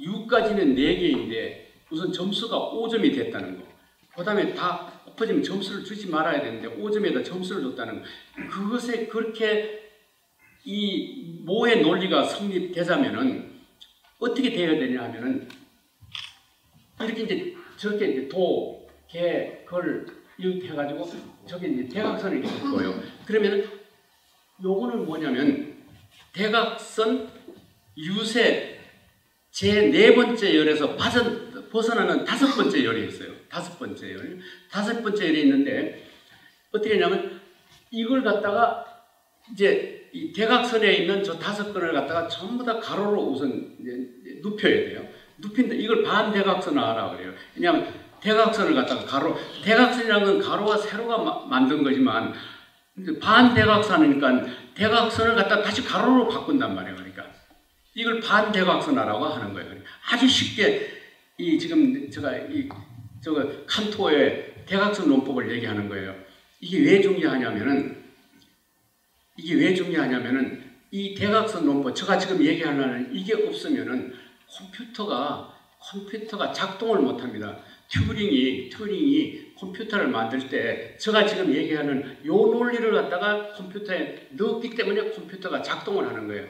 6까지는 4개인데 우선 점수가 5점이 됐다는 거. 그 다음에 다 엎어지면 점수를 주지 말아야 되는데 5점에다 점수를 줬다는 거. 그것에 그렇게 이 모의 논리가 성립되자면은 어떻게 되어야 되냐 하면은 이렇게 이제 저렇게 이제 도, 개, 걸 이렇게 해가지고 저기 이제 대각선을 이렇게 보여요. 그러면은 요거는 뭐냐면 대각선 유세 제 4번째 열에서 벗어나는 5번째 열이 있어요. 5번째 열. 5번째 열이 있는데 어떻게 하냐면 이걸 갖다가 이제 이 대각선에 있는 저 5건을 갖다가 전부 다 가로로 우선 이제 눕혀야 돼요. 눕힌다. 이걸 반대각선화라 그래요. 왜냐하면 대각선을 갖다가 대각선이라는 건 가로와 세로가 만든 거지만 반대각선이니까 대각선을 갖다가 다시 가로로 바꾼단 말이에요. 그러니까 이걸 반대각선화라고 하는 거예요. 아주 쉽게 이 지금 저거 칸토의 대각선 논법을 얘기하는 거예요. 이게 왜 중요하냐면은 이 대각선 논법 제가 지금 얘기하려는 이게 없으면은 컴퓨터가 작동을 못합니다. 튜링이 컴퓨터를 만들 때 제가 지금 얘기하는 요 논리를 갖다가 컴퓨터에 넣었기 때문에 컴퓨터가 작동을 하는 거예요.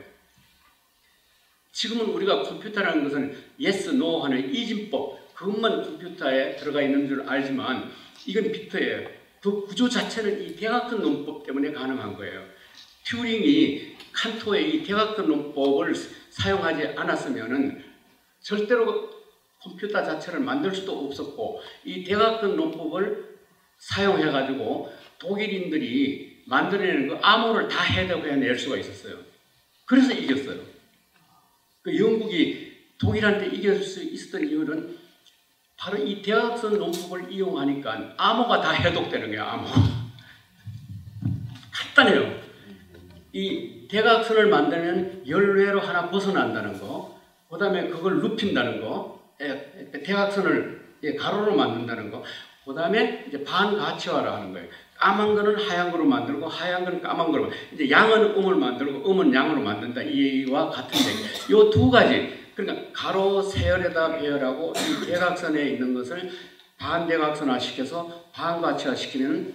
지금은 우리가 컴퓨터라는 것은 yes, no 하는 이진법 그것만 컴퓨터에 들어가 있는 줄 알지만 이건 빅터예요. 그 구조 자체는 이 대각선 논법 때문에 가능한 거예요. 튜링이 칸토의 이 대각선 논법을 사용하지 않았으면은 절대로 컴퓨터 자체를 만들 수도 없었고 이 대각선 논법을 사용해가지고 독일인들이 만들어내는 그 암호를 다 해석해낼 수가 있었어요. 그래서 이겼어요. 그 영국이 독일한테 이길 수 있었던 이유는 바로 이 대각선 논법을 이용하니까 암호가 다 해독되는 거예요. 암호. 간단해요. 이 대각선을 만들면 열외로 하나 벗어난다는 거, 그 다음에 그걸 눕힌다는 거, 대각선을 가로로 만든다는 거, 그 다음에 이제 반가치화라 하는 거예요. 까만 거는 하얀 거로 만들고 하얀 거는 까만 거로 이제 양은 음을 만들고 음은 양으로 만든다. 이와 같은 얘기. 요 두 가지. 그러니까 가로 세열에다 배열하고 이 대각선에 있는 것을 반대각선화 시켜서 반가치화 시키면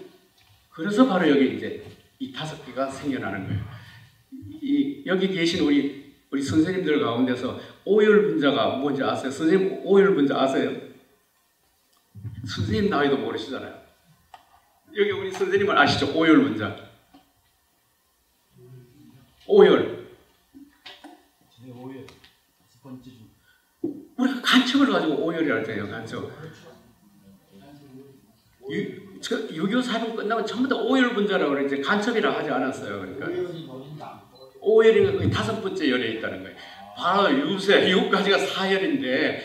그래서 바로 여기 이제 이 5개가 생겨나는 거예요. 여기 계신 우리 선생님들 가운데서 오열분자가 뭔지 아세요? 선생님 오열분자 아세요? 선생님 나이도 모르시잖아요. 여기 우리 선생님은 아시죠? 오열분자. 오열. 우리가 간첩을 가지고 오열이라 해요. 간첩. 6.25 사건 끝나고 전부 다 오열분자라고 그래. 이제 간첩이라 하지 않았어요. 그러니까 오열이가 거의 5번째 열에 있다는 거예요. 바로 유세, 6가지가 4열인데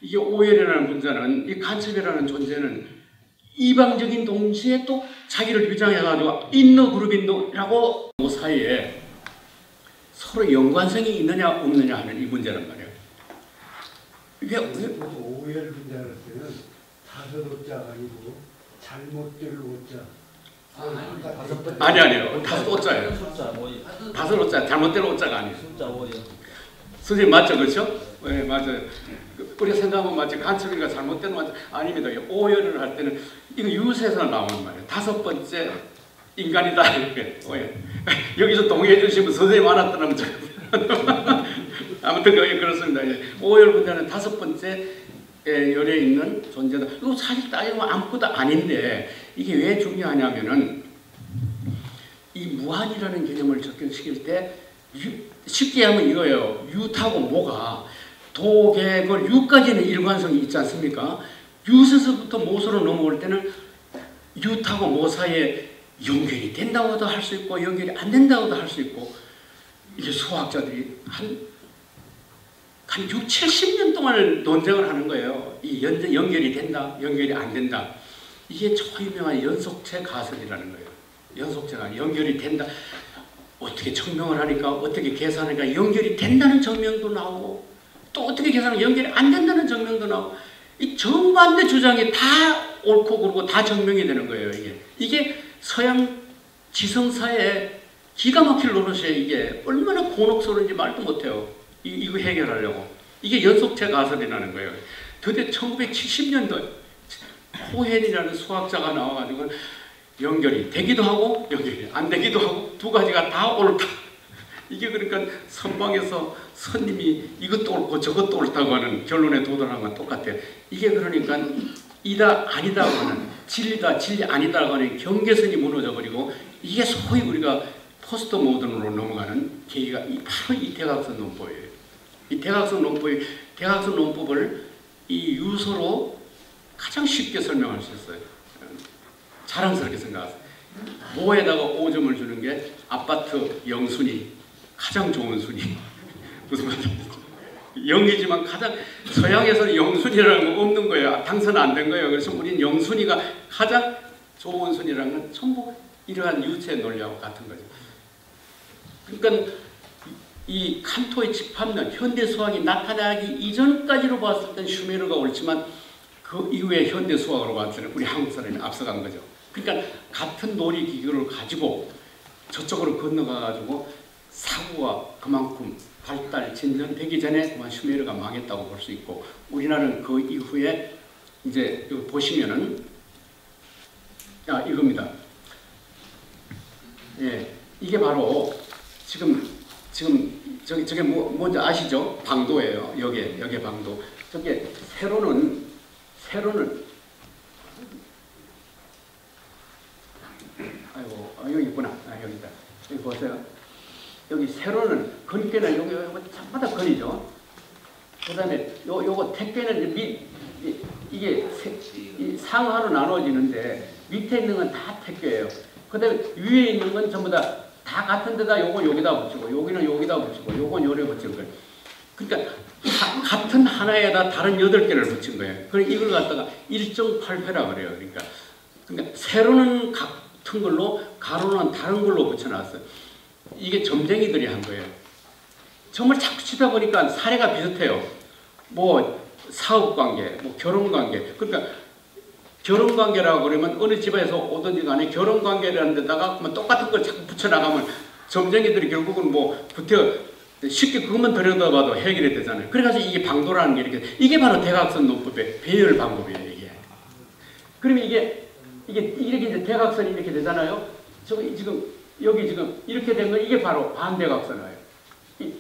이게 오열이라는 분자는 이 간첩이라는 존재는 이방적인 동시에 또 자기를 유장해가지고 인너 그룹인노라고 그 사이에 서로 연관성이 있느냐 없느냐 하는 이 문제란 말이에요. 이게 오열 분자를 때는 5오자가 아니고 잘못될 오자. 아니요. 5오자예요. 5오자, 잘못된 오자가 아니에요. 선생님 맞죠, 그렇죠? 네, 맞아요. 우리가 생각하면 맞죠. 간첩인가 잘못된 오자 아닙니다. 오열을 할 때는 이거 유세에서 나오는 말이에요. 5번째 인간이다 이렇게. 여기서 동의해 주시면 선생님 알았더라면 아무튼 그렇습니다. 오열 분자는 5번째 열에 있는 존재다. 이거 사실 따지면 아무것도 아닌데 이게 왜 중요하냐면은 이 무한이라는 개념을 적용시킬 때 쉽게 하면 이거예요. 유타고 모가 도개걸 유까지는 일관성이 있지 않습니까? 유에서부터 모서로 넘어올 때는 유타고 모 사이에 연결이 된다고도 할 수 있고 연결이 안 된다고도 할 수 있고 이게 수학자들이 한 6, 70년 동안 논쟁을 하는 거예요. 이 연결이 된다, 연결이 안 된다. 이게 초유명한 연속체 가설이라는 거예요. 연속체가 연결이 된다. 어떻게 증명을 하니까 어떻게 계산하니까 연결이 된다는 증명도 나오고 또 어떻게 계산하면 연결이 안 된다는 증명도 나오고 이 정반대 주장이 다 옳고 그르고 다 증명이 되는 거예요. 이게 서양 지성사의 기가 막힐 노릇이에요. 이게 얼마나 곤혹스러운지 말도 못해요. 이거 해결하려고. 이게 연속체 가설이라는 거예요. 드디어 1970년도 코헨이라는 수학자가 나와가지고 연결이 되기도 하고 연결이 안 되기도 하고 두 가지가 다 옳다. 이게 그러니까 선방에서 선님이 이것도 옳고 저것도 옳다고 하는 결론에 도달한 건 똑같아요. 이게 그러니까 이다 아니다고 하는, 진리다 진리 아니다고 하는 경계선이 무너져버리고, 이게 소위 우리가 포스트 모던으로 넘어가는 계기가 바로 이 대각선 논법이에요. 이 대각선 논법을 이 유서로 가장 쉽게 설명할 수 있어요. 자랑스럽게 생각하세요. 모에다가 5점을 주는 게 아파트 영순위, 가장 좋은 순위. 무슨 말인지 0이지만 가장, 서양에서는 영순위라는 거 없는 거예요. 당선 안 된 거예요. 그래서 우리는 영순위가 가장 좋은 순위라는 건 전부 이러한 유체 논리하고 같은 거죠. 그러니까 이 칸토의 집합론, 현대 수학이 나타나기 이전까지로 봤을 땐 슈메르가 옳지만 그 이후에 현대 수학으로 봤을 때는 우리 한국 사람이 앞서간 거죠. 그러니까 같은 논리 기교를 가지고 저쪽으로 건너가가지고 사고가 그만큼 발달, 진전되기 전에 그만 슈메르가 망했다고 볼 수 있고, 우리나라는 그 이후에 이제 여기 보시면은 이겁니다. 예, 이게 바로 지금 저게 뭔지 아시죠? 방도예요. 여기 방도. 저게 세로는 아이고, 여기 있구나. 여기다. 여기 보세요. 여기 세로는 건께는 여기 전부 다 건이죠. 그 다음에 요거 택배는 이게 상하로 나눠지는데 밑에 있는 건 다 택배예요. 그 다음에 위에 있는 건 전부 다 같은 데다 요건 여기다 붙이고, 여기는 여기다 붙이고, 요건 요래 붙인 거예요. 그러니까 같은 하나에다 다른 8개를 붙인 거예요. 그래서 이걸 갖다가 1.8회라 그래요. 그러니까 세로는 같은 걸로, 가로는 다른 걸로 붙여놨어요. 이게 점쟁이들이 한 거예요. 정말 자꾸 치다 보니까 사례가 비슷해요. 뭐 사업관계, 뭐 결혼관계. 그러니까 결혼관계라고 그러면 어느 집에서 오든지 간에 결혼관계라는 데다가 똑같은 걸 자꾸 붙여나가면 점쟁이들이 결국은 뭐 쉽게 그것만 들여다봐도 해결이 되잖아요. 그래서 이게 방도라는 게 이게 바로 대각선 논법의 배열 방법이에요. 이게. 그러면 이게 이렇게 이제 대각선이 이렇게 되잖아요. 여기 지금 이렇게 된 건 이게 바로 반대각선이에요.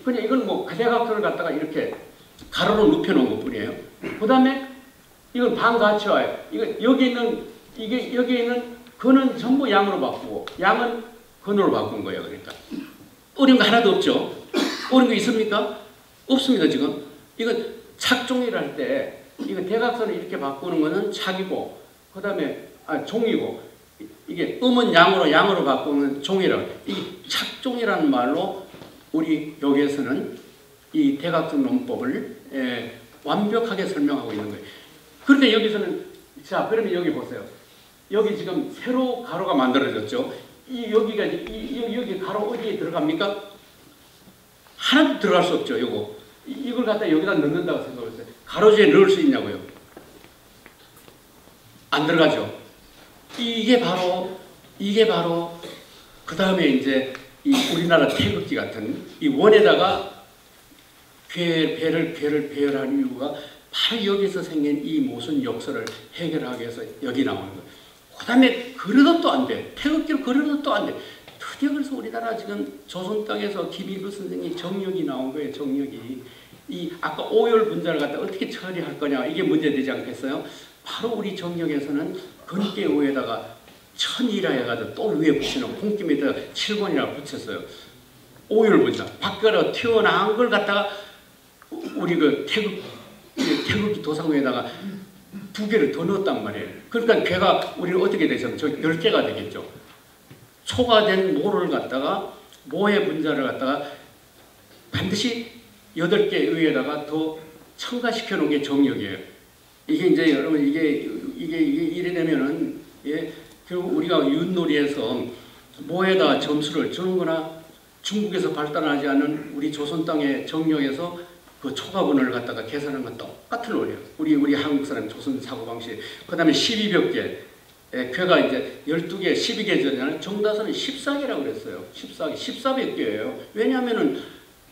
그냥 이건 뭐 대각선을 갖다가 이렇게 가로로 눕혀놓은 것 뿐이에요. 그 다음에 이건 반가치화예요. 여기 있는 근은 전부 양으로 바꾸고 양은 근으로 바꾼 거예요. 그러니까 어려운 거 하나도 없죠. 어려운 거 있습니까? 없습니다. 지금 이건 착종이라 할 때 이거 대각선을 이렇게 바꾸는 거는 착이고, 그 다음에 종이고, 이게 음은 양으로 바꾸는 종이라고. 이 착종이라는 말로 우리 여기에서는 이 대각선 논법을 완벽하게 설명하고 있는 거예요. 그런데 여기서는, 자, 그러면 여기 보세요. 여기 지금 세로 가로가 만들어졌죠. 여기 가로 어디에 들어갑니까? 하나도 들어갈 수 없죠. 이걸 갖다 여기다 넣는다고 생각했어요. 가로지에 넣을 수 있냐고요? 안 들어가죠. 이게 바로 그 다음에 이제 이 우리나라 태극기 같은 이 원에다가 배를 배열한 이유가 바로 여기서 생긴 이 모순 역설을 해결하기 위해서 여기 나오는 거예요. 그 다음에 그래도 또 안 돼. 태극기를 그려도 또 안 돼. 드디어 그래서 우리나라 지금 조선 땅에서 김일구 선생님 정력이 나온 거예요. 정력이. 이 아까 오열 분자를 갖다 어떻게 처리할 거냐, 이게 문제되지 않겠어요? 바로 우리 정력에서는 근께 위에다가 천이라 해가지고 또 위에 붙이는 홍김에다가 7번이라고 붙였어요. 오열 분자. 밖으로 튀어나온 걸 갖다가 우리 그 태극기 도상 위에다가 2개를 더 넣었단 말이에요. 그러니까 걔가 우리는 어떻게 되죠? 저 10개가 되겠죠. 초과된 모를 갖다가 모의 분자를 갖다가 반드시 8개 위에다가 더 첨가시켜 놓은 게 정력이에요. 이게 이제 여러분 이게 이래 되면은 결국 우리가 윷놀이에서 모에다 점수를 주는 거나 중국에서 발달하지 않은 우리 조선 땅의 정력에서 그 초과분을 갖다가 계산한 건 똑같은 논리예요. 우리 한국 사람 조선 사고방식. 그 다음에 12몇 개. 괴가 이제 12개, 12개잖아요. 정다선은 14개라고 그랬어요. 14몇 개예요. 왜냐하면은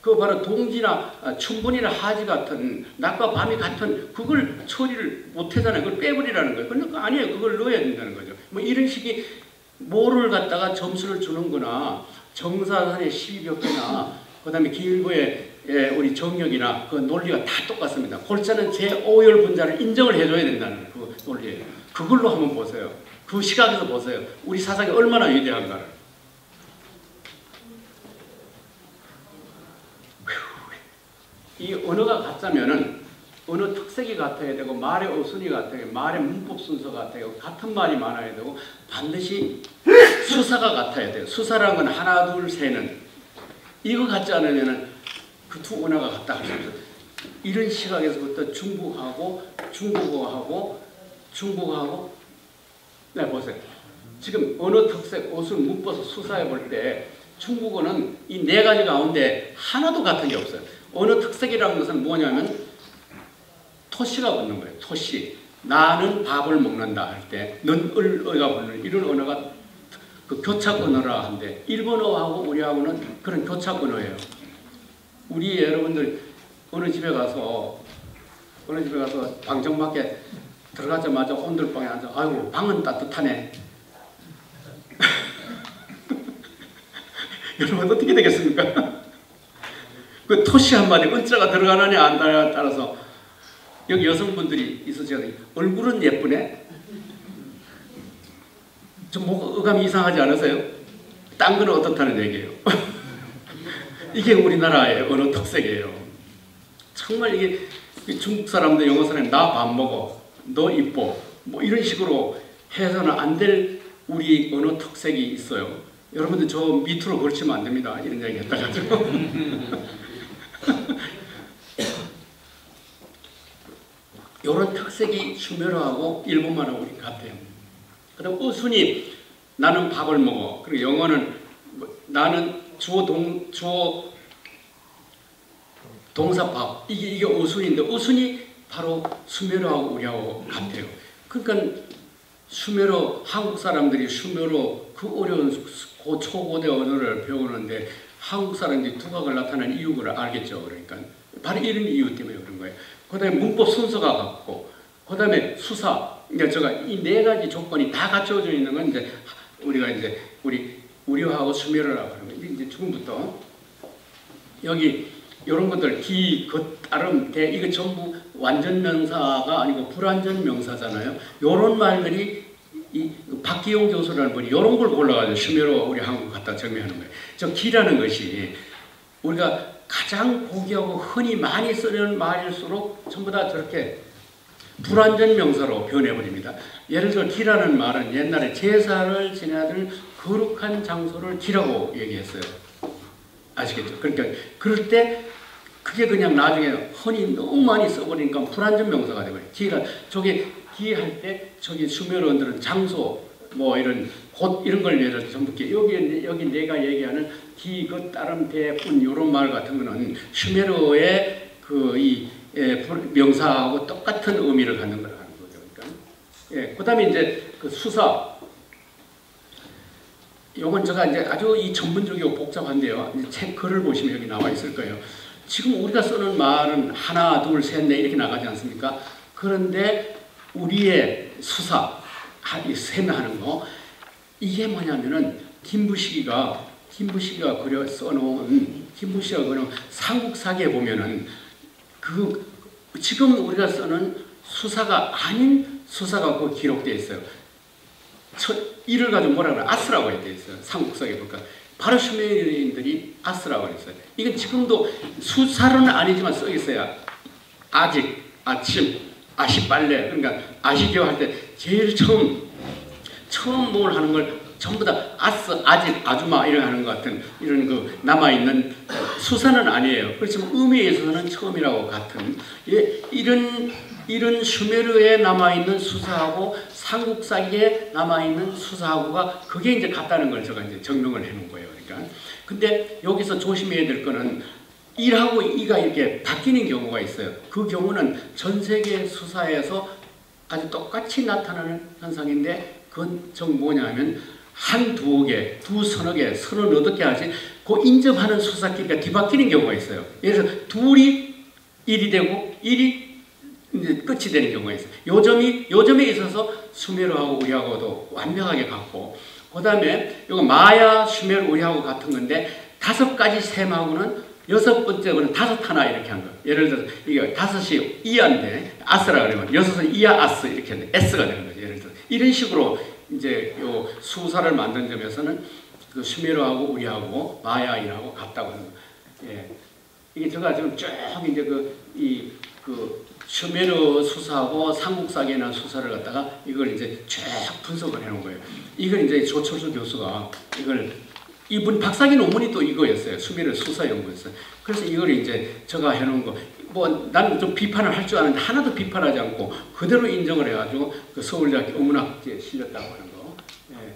그 바로 동지나 춘분이나 하지 같은 낮과 밤이 같은 그걸 처리를 못 하잖아요. 그걸 빼버리라는 거예요. 그러니까 아니에요. 그걸 넣어야 된다는 거죠. 뭐 이런 식의 뭐를 갖다가 점수를 주는 거나 정사선에 12몇 개나 그 다음에 기일부의 우리 정력이나 그 논리가 다 똑같습니다. 골자는 제5열 분자를 인정을 해줘야 된다는 그 논리예요. 그걸로 한번 보세요. 그 시각에서 보세요. 우리 사상이 얼마나 위대한가를. 이 언어가 같자면은 언어 특색이 같아야 되고 말의 어순이 같아야 되고 말의 문법 순서가 같아야 되고 같은 말이 많아야 되고 반드시 수사가 같아야 돼요. 수사라는 건 하나 둘 셋은 이거 같지 않으면은 그 두 언어가 같다 할 수 없어요. 이런 시각에서부터 중국어하고 네 보세요. 지금 언어 특색, 어순, 문법 수사해 볼 때 중국어는 이 네 가지 가운데 하나도 같은 게 없어요. 언어 특색이라는 것은 뭐냐면 토시가 붙는 거예요. 토시. 나는 밥을 먹는다 할 때 넌 을어가 붙는 이런 언어가 그 교착 언어라 한데 일본어하고 우리하고는 그런 교착 언어예요. 우리 여러분들 어느 집에 가서 방청밖에 들어가자마자 온돌방에 앉아 아이고 방은 따뜻하네. 여러분 어떻게 되겠습니까? 그 토시 한마디 은자가 들어가느냐 안 들어가느냐에 따라서 여기 여성분들이 있으시거든요. 얼굴은 예쁘네. 좀 뭐가 어감이 이상하지 않으세요? 딴 거는 어떻다는 얘기예요. 이게 우리나라의 언어 특색이에요. 정말 이게 중국 사람들, 영어 사람들 나 밥 먹어, 너 이뻐, 뭐 이런 식으로 해서는 안 될 우리 언어 특색이 있어요. 여러분들 저 밑으로 걸치면 안 됩니다. 이런 얘기 했다가지고. 이런 특색이 슈메르하고 일본말하고 우리 같아요. 그다음 어순이 나는 밥을 먹어. 그리고 영어는 나는 주어 동사 밥. 이게 어순인데 어순이 바로 슈메르하고 우리하고 같아요. 그러니까 슈메르 한국 사람들이 슈메르 그 어려운 초고대 언어를 배우는데 한국 사람들이 두각을 나타내는 이유를 알겠죠. 그러니까 바로 이런 이유 때문에 그런 거예요. 그다음에 문법 순서가 같고, 그다음에 수사. 그러니까 제가 이 네 가지 조건이 다 갖춰져 있는 건 이제 우리가 이제 우리하고 슈메르라고 하는 거예요. 이제 지금부터 여기 이런 것들 기, 것, 따름, 대 이거 전부 완전 명사가 아니고 불완전 명사잖아요. 이런 말들이 이 박기용 교수라는 분이 이런 걸 골라가지고 슈메르 우리 한국 갖다 정리하는 거예요. 저 기라는 것이 우리가 가장 고귀하고 흔히 많이 쓰는 말일수록 전부 다 저렇게 불완전 명사로 변해버립니다. 예를 들어 기라는 말은 옛날에 제사를 지내던 거룩한 장소를 기라고 얘기했어요. 아시겠죠? 그러니까 그럴 때 그게 그냥 나중에 흔히 너무 많이 써버리니까 불완전 명사가 되버려요. 기라 저기 기할 때 저기 슈메르어들은 장소 뭐 이런 곳 이런 걸 예를 들어 전부 여기 내가 얘기하는 기, 것, 따름, 대, 분 이런 말 같은 거는 슈메르어의 그 이 명사하고 똑같은 의미를 갖는 거라는 거죠. 그러니까 그다음에 이제 그 수사. 요건 제가 이제 아주 이 전문적이고 복잡한데요. 이제 책 글을 보시면 여기 나와 있을 거예요. 지금 우리가 쓰는 말은 하나, 둘, 셋, 넷 이렇게 나가지 않습니까? 그런데 우리의 수사, 셈하는 거 이게 뭐냐면은 김부식이가 써놓은 삼국사기에 보면은 그 지금 우리가 쓰는 수사가 아닌 수사가 그 기록되어 있어요. 이를 가지고 뭐라 그래? 아스라고 되어 있어요. 삼국사기에 보니까 바로 슈메르인들이 아스라고 했어요. 이건 지금도 수사로는 아니지만 써 있어요. 아직, 아침, 아시빨래. 그러니까 아시교 할 때 제일 처음 뭘 하는 걸 전부 다 아스, 아직, 아주마 이런 하는 것 같은 이런 그 남아있는 수사는 아니에요. 그렇지만 의미에 있어서는 처음이라고 같은 이런 슈메르에 남아있는 수사하고 삼국사기에 남아있는 수사하고가 그게 이제 같다는 걸 제가 이제 증명을 해 놓은 거예요. 그러니까. 근데 여기서 조심해야 될 거는 1하고 2가 이렇게 바뀌는 경우가 있어요. 그 경우는 전 세계 수사에서 아주 똑같이 나타나는 현상인데 그건 정 뭐냐면 한 두어 개, 서너 개, 서너 어떻게 하지? 그 인접하는 수사기가 뒤바뀌는 경우가 있어요. 예를 들어서 둘이 1이 되고 1이 이제 끝이 되는 경우가 있어요. 요점에 있어서 슈메르하고 우리하고도 완벽하게 같고, 그 다음에 이거 마야, 슈메르, 우리하고 같은 건데 5가지 셈하고는 여섯 번째는 다섯 하나 이렇게 한 거. 예를 들어서 이게 다섯이 이하인데 아스라 그러면 여섯은 이하 아스 이렇게 하는데 S가 되는 거죠. 예를 들어서 이런 식으로 이제 요 수사를 만든 점에서는 그 슈메르하고 우리하고 마야인하고 같다고 하는 거. 예. 이게 제가 지금 쭉 이제 그 슈메르 수사하고 삼국사기나 수사를 갖다가 이걸 이제 쭉 분석을 해놓은 거예요. 이걸 이제 조철수 교수가 이분 박사기 논문이 또 이거였어요. 슈메르 수사 연구였어요. 그래서 이걸 이제 제가 해놓은 거. 뭐 나는 좀 비판을 할 줄 아는데 하나도 비판하지 않고 그대로 인정을 해가지고 그 서울대학교 어문학제에 실렸다고 하는 거. 예.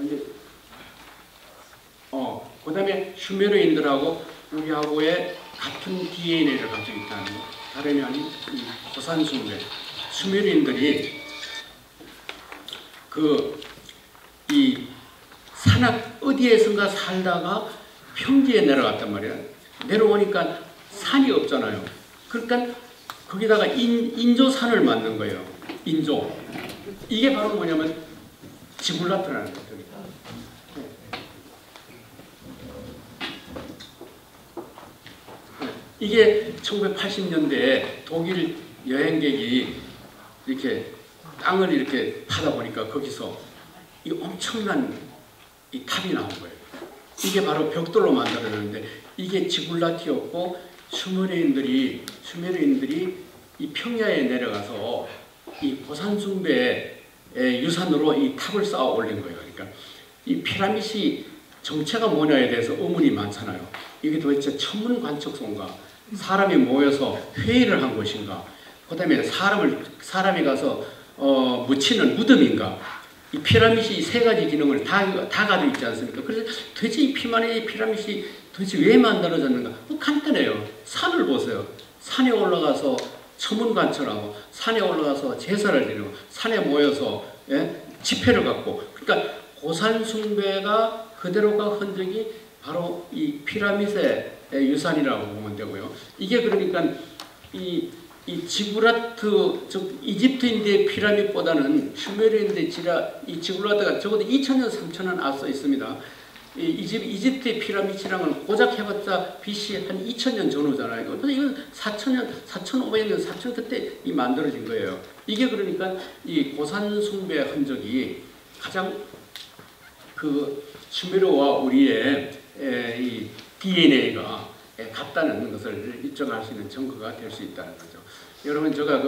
이제 그다음에 슈메르인들하고 우리하고의 같은 DNA를 가지고 있다는 거. 다름이 아닌 이 고산숭배. 슈메르인들이 이 산악 어디에선가 살다가 평지에 내려갔단 말이야. 내려오니까 산이 없잖아요. 그러니까 거기다가 인조산을 만든 거예요. 인조. 이게 바로 뭐냐면 지굴라트라는 거죠. 이게 1980년대에 독일 여행객이 이렇게 땅을 이렇게 파다 보니까 거기서 이 엄청난 이 탑이 나온 거예요. 이게 바로 벽돌로 만들어졌는데 이게 지굴라티였고 슈메르인들이 이 평야에 내려가서 이 고산숭배의 유산으로 이 탑을 쌓아 올린 거예요. 그러니까 이 피라미드 정체가 뭐냐에 대해서 의문이 많잖아요. 이게 도대체 천문 관측소인가? 사람이 모여서 회의를 한 것인가? 그 다음에 사람이 가서 묻히는 무덤인가? 이 피라미드 세 가지 기능을 다 가지고 있지 않습니까? 그래서 도대체 이 피라미드 도대체 왜 만들어졌는가? 간단해요. 산을 보세요. 산에 올라가서 천문 관측하고 산에 올라가서 제사를 드리고 산에 모여서 집회를 갖고 그러니까 고산숭배가 그대로가 흔적이 바로 이 피라미드의 유산이라고 보면 되고요. 이게 그러니까 이 지구라트 즉 이집트인의 피라미드보다는 슈메르인의 이 지구라트가 적어도 2000년 3000년 앞서 있습니다. 이집트의 피라미드랑은 고작 해봤자 BC 한 2000년 전후잖아요. 그래서 이건 4000년, 4500년, 4000년 그때 만들어진 거예요. 이게 그러니까 이 고산숭배의 흔적이 가장 그 슈메르와 우리의 이 DNA가 같다는 것을 입증할 수 있는 증거가 될 수 있다는 거죠. 여러분 제가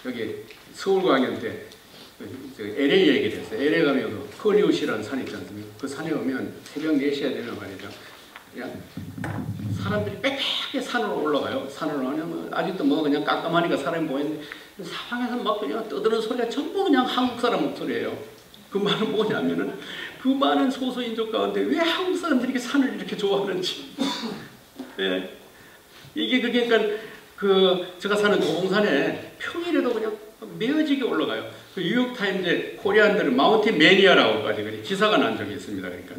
여기 서울 강연 때 LA 얘기를 했어요. LA 가면 커리우시라는 산이 있지 않습니까? 그 산에 오면 새벽 4시에 되면 말이죠. 그냥 사람들이 빽빽하게 산으로 올라가요. 산으로 오면 아직도 뭐 그냥 깜깜하니까 사람이 보이는데 사방에서 막 그냥 떠드는 소리가 전부 그냥 한국 사람 목소리예요. 그 말은 뭐냐면은 그 많은 소수인족 가운데 왜 한국 사람들이 이렇게 산을 이렇게 좋아하는지. 예. 이게 그러니까 제가 사는 도봉산에 평일에도 그냥 메어지게 올라가요. 그 뉴욕타임즈에 코리안들은 마운틴 매니아라고 기사가 난 적이 있습니다. 그러니까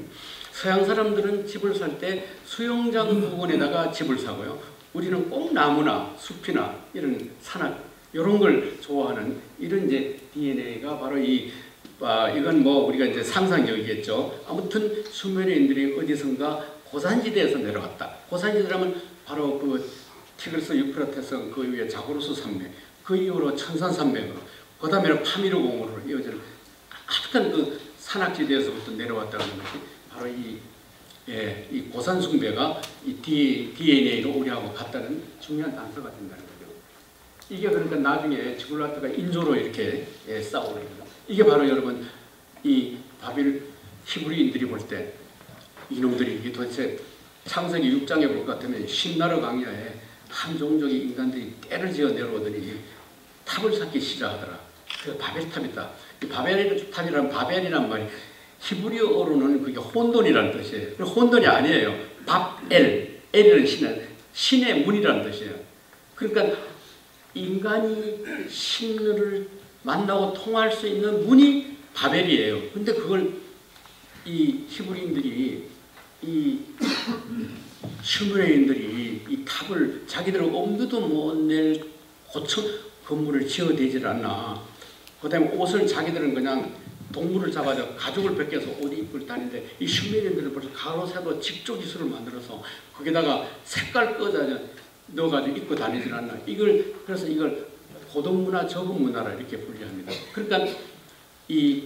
서양 사람들은 집을 살 때 수영장 부근에다가 집을 사고요. 우리는 꼭 나무나 숲이나 이런 산악 이런 걸 좋아하는 이런 이제 DNA가 바로 이건 뭐 우리가 이제 상상력이겠죠. 아무튼 슈메르인들이 어디선가 고산지대에서 내려왔다. 고산지대라면 바로 그 티그리스 유프라테스 그 위에 자그로스 산맥, 그 이후로 천산산맥으로, 그 다음에는 파미르 공으로 이어지는 하여튼 그 산악지대에서부터 내려왔다는 것이 바로 이 고산숭배가 이 DNA로 우리하고 같다는 중요한 단서가 된다는 거죠. 이게 그러니까 나중에 지굴라트가 인조로 이렇게 쌓아올립니다. 이게 바로 여러분 이 히브리인들이 볼 때 이놈들이 이게 도대체 창세기 6장에 볼 것 같으면 신나르 강야에 한 종족의 인간들이 떼를 지어 내려오더니 탑을 쌓기 시작하더라. 그래서 바벨탑이다. 이 바벨탑이라는 바벨이란 말이 히브리어로는 그게 혼돈이라는 뜻이에요. 혼돈이 아니에요. 엘이라는 신의 문이라는 뜻이에요. 그러니까 인간이 신을 만나고 통할 수 있는 문이 바벨이에요. 근데 그걸 이 히브리인들이 이 슈메르인들이 이 탑을 자기들은 엄두도 못 낼 고층 건물을 지어대질 않나. 그 다음에 옷을 자기들은 그냥 동물을 잡아서 가죽을 벗겨서 옷 입고 다니는데 이 슈메리언들은 벌써 가로세로 직조 기술을 만들어서 거기다가 색깔 꺼져 넣어가지고 입고 다니질 않나. 그래서 이걸 고등문화, 저분문화라 이렇게 분류합니다. 그러니까 이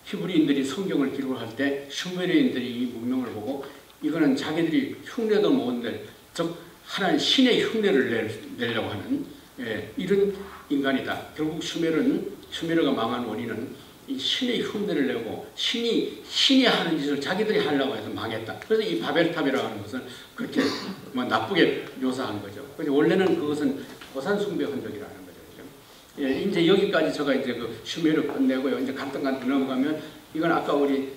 히브리인들이 성경을 기록할 때 슈메리인들이 이 문명을 보고 이거는 자기들이 흉내도 못 낼, 즉 하나의 신의 흉내를 내려고 하는 이런 인간이다. 결국 슈메르가 망한 원인은 이 신의 흉내를 내고 신이 하는 짓을 자기들이 하려고 해서 망했다. 그래서 이 바벨탑이라고 하는 것은 그렇게 뭐 나쁘게 묘사한 거죠. 원래는 그것은 보산 숭배 흔적이라는 거죠. 이제 여기까지 제가 이제 그 슈메르 끝내고요. 이제 간단히 넘어가면 이건 아까 우리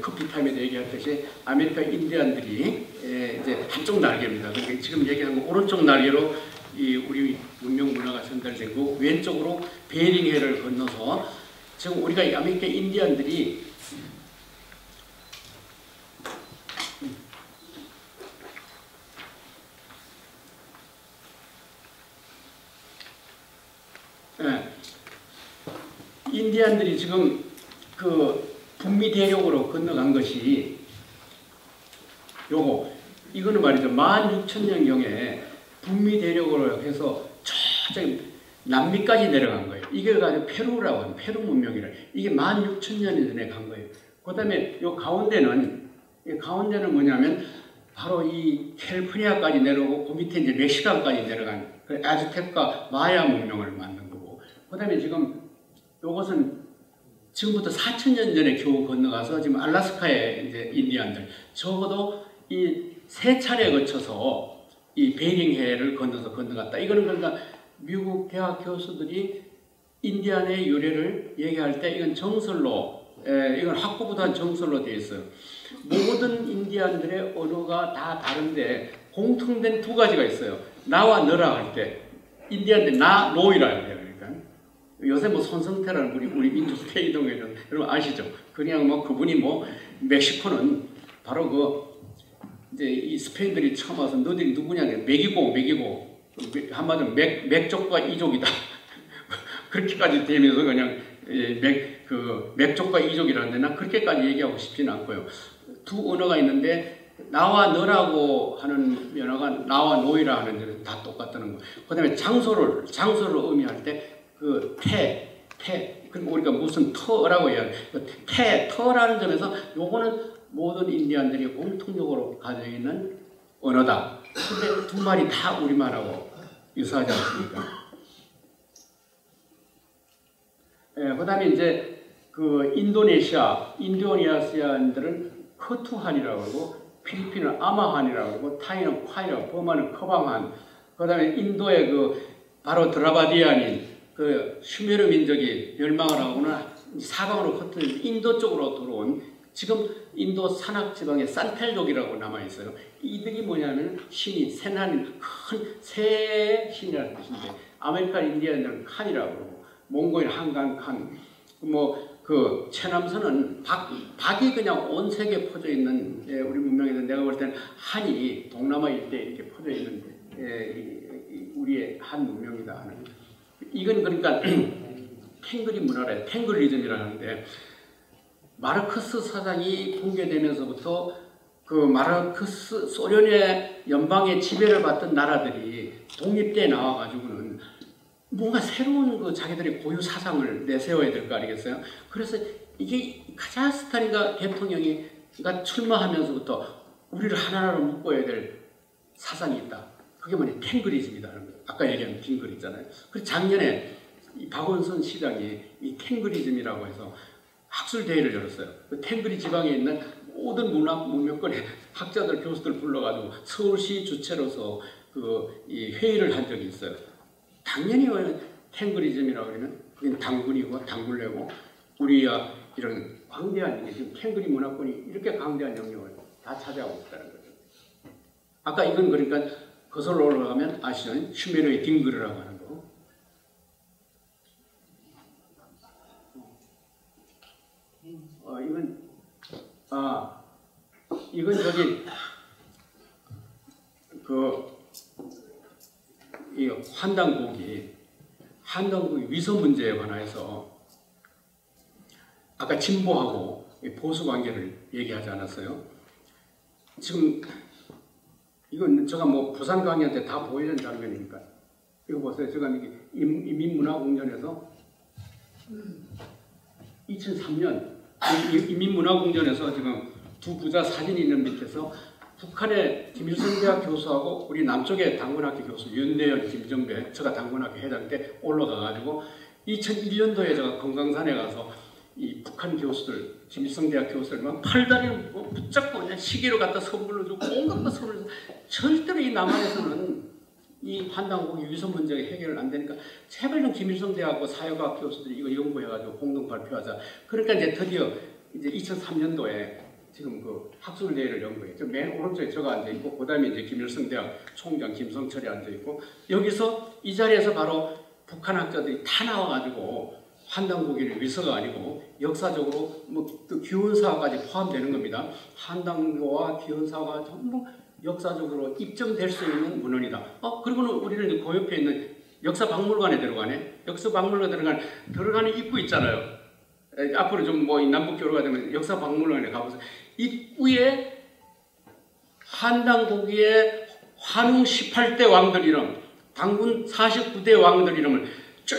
커피 타임에도 얘기했듯이 아메리카 인디안들이 이제 한쪽 날개입니다. 그러니까 지금 얘기한 거 오른쪽 날개로 우리 문명 문화가 전달되고 왼쪽으로 베링해를 건너서 지금 우리가 이 아메리카 인디안들이 인디안들이 지금 그 북미 대륙으로 건너간 것이 이거는 말이죠. 16,000년경에 북미 대륙으로 해서 저기 남미까지 내려간 거예요. 이게 가지고 페루라고 하는 페루 문명이라. 이게 16,000년 전에 간 거예요. 그 다음에 이 가운데는 뭐냐면 바로 이 캘리포니아까지 내려오고 그 밑에 이제 멕시칸까지 내려간 아즈텍과 마야 문명을 만든 거고. 그 다음에 지금 요것은 지금부터 4,000년 전에 겨우 건너가서 지금 알래스카의 이제 인디안들 적어도 이 3차례 거쳐서 이 베링해를 건너갔다. 이거는 그러니까 미국 대학 교수들이 인디안의 유래를 얘기할 때 이건 정설로, 이건 학구보다 한 정설로 되어 있어요. 모든 인디안들의 언어가 다 다른데 공통된 2가지가 있어요. 나와 너라 할 때 인디안들 나, 노이라 해요. 그러니까 요새 뭐 손성태라는 분이 우리 민주스테이동에 여러분 아시죠? 그냥 뭐 그분이 뭐 멕시코는 바로 그 이제 이 스페인들이 처음 와서 너희들이 누구냐 맥이고 한마디로 맥족과 이족이다. 그렇게까지 되면서 그냥 맥족과 이족이라는데 난 그렇게까지 얘기하고 싶지는 않고요. 2 언어가 있는데 나와 너라고 하는 면허가 나와 노이라 하는 데는 다 똑같다는 거. 그 다음에 장소를 의미할 때 그 그리고 우리가 무슨 터라고 해야 터라는 점에서 요거는 모든 인디안들이 공통적으로 가지고 있는 언어다. 근데 2 말이 다 우리말하고 유사하지 않습니까? 그 다음에 이제 그 인도네시아인들은 커투한이라고 하고, 필리핀은 아마한이라고 하고, 타이는 콰이라고, 버마는 커방한, 그 다음에 인도의 바로 드라바디안인 그 슈메르 민족이 멸망을 하고는 사방으로 흩어진 인도 쪽으로 들어온 지금 인도 산악지방에 산텔족이라고 남아있어요. 이들이 뭐냐면 신이 큰 새 신이라는 뜻인데 아메리카 인디언들은 칸이라고 그러고 몽골 한강 칸, 그 최남선은 박이 그냥 온 세계에 퍼져 있는 우리 문명에서 내가 볼 때는 한이 동남아 일대에 이렇게 퍼져 있는 우리의 한 문명이다 하는. 이건 그러니까 탱그리 문화래, 탱글리즘이라고 하는데 마르크스 사상이 붕괴되면서부터 그 마르크스 소련의 연방의 지배를 받던 나라들이 독립대에 나와가지고는 뭔가 새로운 그 자기들의 고유 사상을 내세워야 될 거 아니겠어요? 그래서 이게 카자흐스탄인가 대통령이 출마하면서부터 우리를 하나로 묶어야 될 사상이 있다. 그게 뭐냐? 탱그리즘이다. 아까 얘기한 빙글 있잖아요. 그래서 작년에 이 박원순 시장이 이 탱그리즘이라고 해서 학술대회를 열었어요. 그 탱그리 지방에 있는 모든 문명권의 학자들, 교수들 불러가지고 서울시 주체로서 이 회의를 한 적이 있어요. 당연히 탱그리즘이라고 그러면 그게 당군이고 당굴레고 우리야 이런 광대한 게 지금 탱그리 문화권이 이렇게 광대한 영역을 다 차지하고 있다는 거죠. 아까 이건 그러니까 거슬러 올라가면 아시죠? 슈메르의 딩그르라고 하는 거. 이건 저기 이 한당국이 위서 문제에 관해서 아까 진보하고 보수 관계를 얘기하지 않았어요? 지금 이건 제가 뭐 부산 강의한테 다 보여준 장면이니까 이거 보세요. 제가 인민문화공전에서 2003년 인민문화공전에서 지금 두 부자 사진이 있는 밑에서 북한의 김일성 대학 교수하고 우리 남쪽의 당군학교 교수 윤대현, 김정배, 제가 당군학교 회장 때 올라가가지고 2001년도에 제가 금강산에 가서 이 북한 교수들, 김일성 대학 교수들만 팔다리를 붙잡고 그냥 시계로 갖다 선물로 주고 온갖 거 선물로 주고 절대로 이 남한에서는 이 환단고기 위성 문제가 해결 안 되니까 제발 좀 김일성 대학과 사회과학 교수들이 이거 연구해가지고 공동 발표하자. 그러니까 이제 드디어 이제 2003년도에 지금 그 학술대회를 연구해요. 맨 오른쪽에 제가 앉아 있고, 그 다음에 이제 김일성 대학 총장 김성철이 앉아 있고, 여기서 이 자리에서 바로 북한 학자들이 다 나와가지고 한단고기를 위서가 아니고 역사적으로 뭐또 기원사까지 포함되는 겁니다. 한단고와 기원사가 전부 역사적으로 입증될 수 있는 문헌이다. 그리고는 우리는 이제 그 옆에 있는 역사박물관에 들어가네. 역사박물관에 들어가는 입구 있잖아요. 앞으로 좀 뭐 남북교류가 되면 역사박물관에 가보세요. 입구에 한단고기의 환웅 18대 왕들 이름, 당군 49대 왕들 이름을 쭉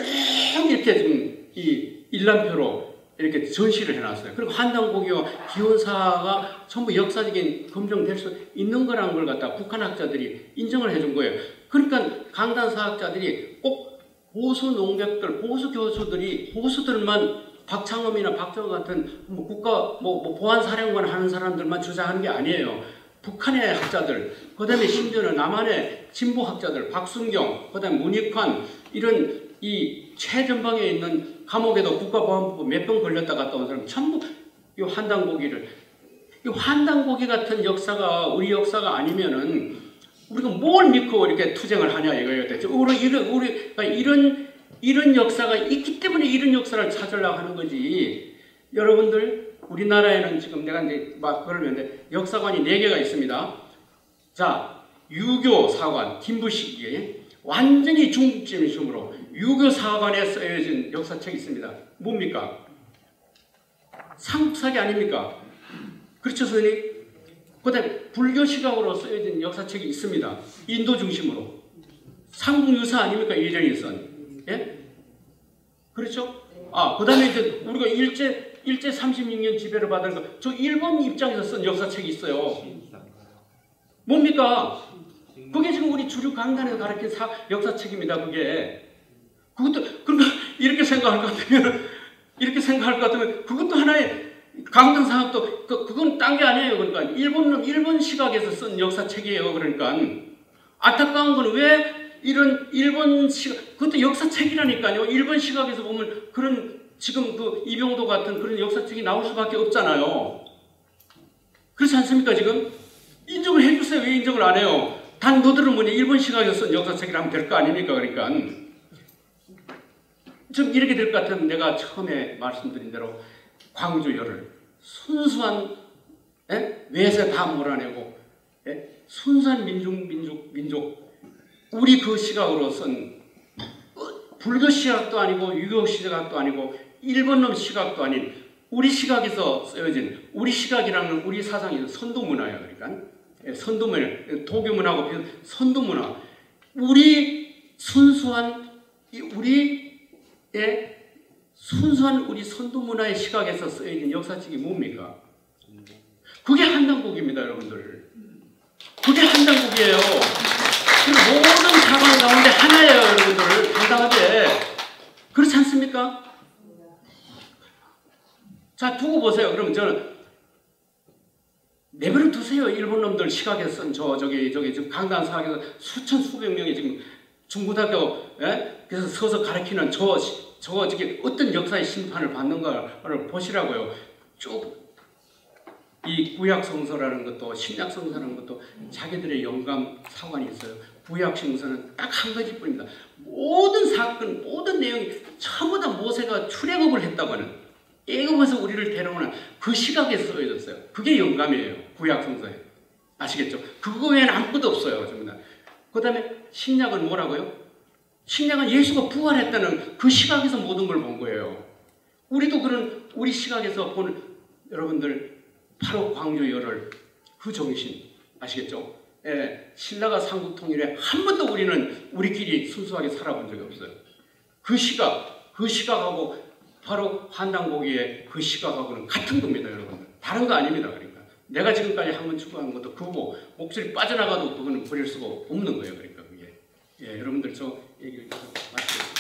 이렇게 지금 이 일람표로 이렇게 전시를 해놨어요. 그리고 한단고기와 기원사가 전부 역사적인 검증될 수 있는 거라는 걸 갖다 북한 학자들이 인정을 해준 거예요. 그러니까 강단사학자들이 꼭 보수 농객들, 보수 교수들이, 보수들만 박창범이나 박정호 같은 국가 보안사령관 하는 사람들만 주장하는 게 아니에요. 북한의 학자들, 그 다음에 심지어는 남한의 진보 학자들, 박순경, 그 다음에 문익환, 이런 이 최전방에 있는 감옥에도 국가보안부 몇 번 걸렸다 갔다 온 사람 전부 이 한단고기를, 이 한단고기 같은 역사가 우리 역사가 아니면은 우리가 뭘 믿고 이렇게 투쟁을 하냐 이거예요. 우리가 이런 역사가 있기 때문에 이런 역사를 찾으려고 하는 거지. 여러분들 우리나라에는 지금 내가 이제 막 그러면 역사관이 4개가 있습니다. 자, 유교 사관 김부식이 완전히 중국집중으로 유교 사관에 쓰여진 역사책이 있습니다. 뭡니까? 삼국사기 아닙니까? 그렇죠, 선생님? 그 다음에 불교 시각으로 쓰여진 역사책이 있습니다. 인도 중심으로. 삼국유사 아닙니까? 이전이 쓴. 예? 그렇죠? 그 다음에 이제 우리가 일제 36년 지배를 받은 거, 저 일본 입장에서 쓴 역사책이 있어요. 뭡니까? 그게 지금 우리 주류 강단에서 가르친 역사책입니다. 그것도 그러니까 이렇게 생각할 것 같으면 그것도 하나의 강단 사학도 그건 딴 게 아니에요. 그러니까 일본 시각에서 쓴 역사책이에요. 그러니까 안타까운 건 왜 이런 일본 시각, 그것도 역사책이라니까요. 일본 시각에서 보면 그런 지금 그 이병도 같은 그런 역사책이 나올 수밖에 없잖아요. 그렇지 않습니까? 지금 인정을 해주세요. 왜 인정을 안 해요? 단 너들은 뭐냐, 일본 시각에서 쓴 역사책이라면 될 거 아닙니까? 그러니까 좀 이렇게 될 것 같으면 내가 처음에 말씀드린 대로 광주열을 순수한 외세 다 몰아내고 순수한 민족 우리 그 시각으로 쓴 불교 시각도 아니고 유교 시각도 아니고 일본놈 시각도 아닌 우리 시각에서 쓰여진 우리 시각이라는 우리 사상이 선도문화예요. 그러니까 선도문화, 도교문화하고 비슷한 선도문화. 우리 순수한 우리 선도문화의 시각에서 쓰여진 역사책이 뭡니까? 그게 한단고기입니다, 여러분들. 그게 한단고기예요. 모든 사관 가운데 하나예요, 여러분들. 당당하게. 그렇지 않습니까? 자, 두고 보세요. 그럼 저는 내버려 두세요. 일본 놈들 시각에서 쓴 저기 지금 강단 사학에서 수백 명이 지금 중고등학교 그래서 서서 가르치는 저기 어떤 역사의 심판을 받는가를 보시라고요. 쭉 이 구약성서라는 것도 신약성서라는 것도 자기들의 영감 사관이 있어요. 구약성서는 딱 한 가지뿐입니다. 모든 사건, 모든 내용이 전부 다 모세가 출애굽을 했다고 하는 애굽에서 우리를 데려오는 그 시각에 쓰여졌어요. 그게 영감이에요. 구약성서에. 아시겠죠? 그거 외에는 아무것도 없어요. 그 다음에 신약은 뭐라고요? 신약은 예수가 부활했다는 그 시각에서 모든 걸 본 거예요. 우리도 그런 우리 시각에서 보는 여러분들 바로 광주 열혈 그 정신 아시겠죠? 예, 신라가 삼국 통일에 한 번도 우리는 우리끼리 순수하게 살아본 적이 없어요. 그 시각하고 바로 환단고기의 그 시각하고는 같은 겁니다, 여러분들. 다른 거 아닙니다, 그러니까. 내가 지금까지 한 번 추구한 것도 그거고 목소리 빠져나가도 그거는 버릴 수가 없는 거예요, 그러니까 그게. 예, 여러분들 저 얘기를 마치겠습니다.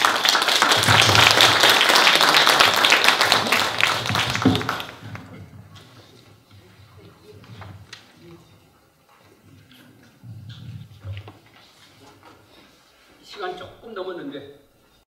시간 조금 넘었는데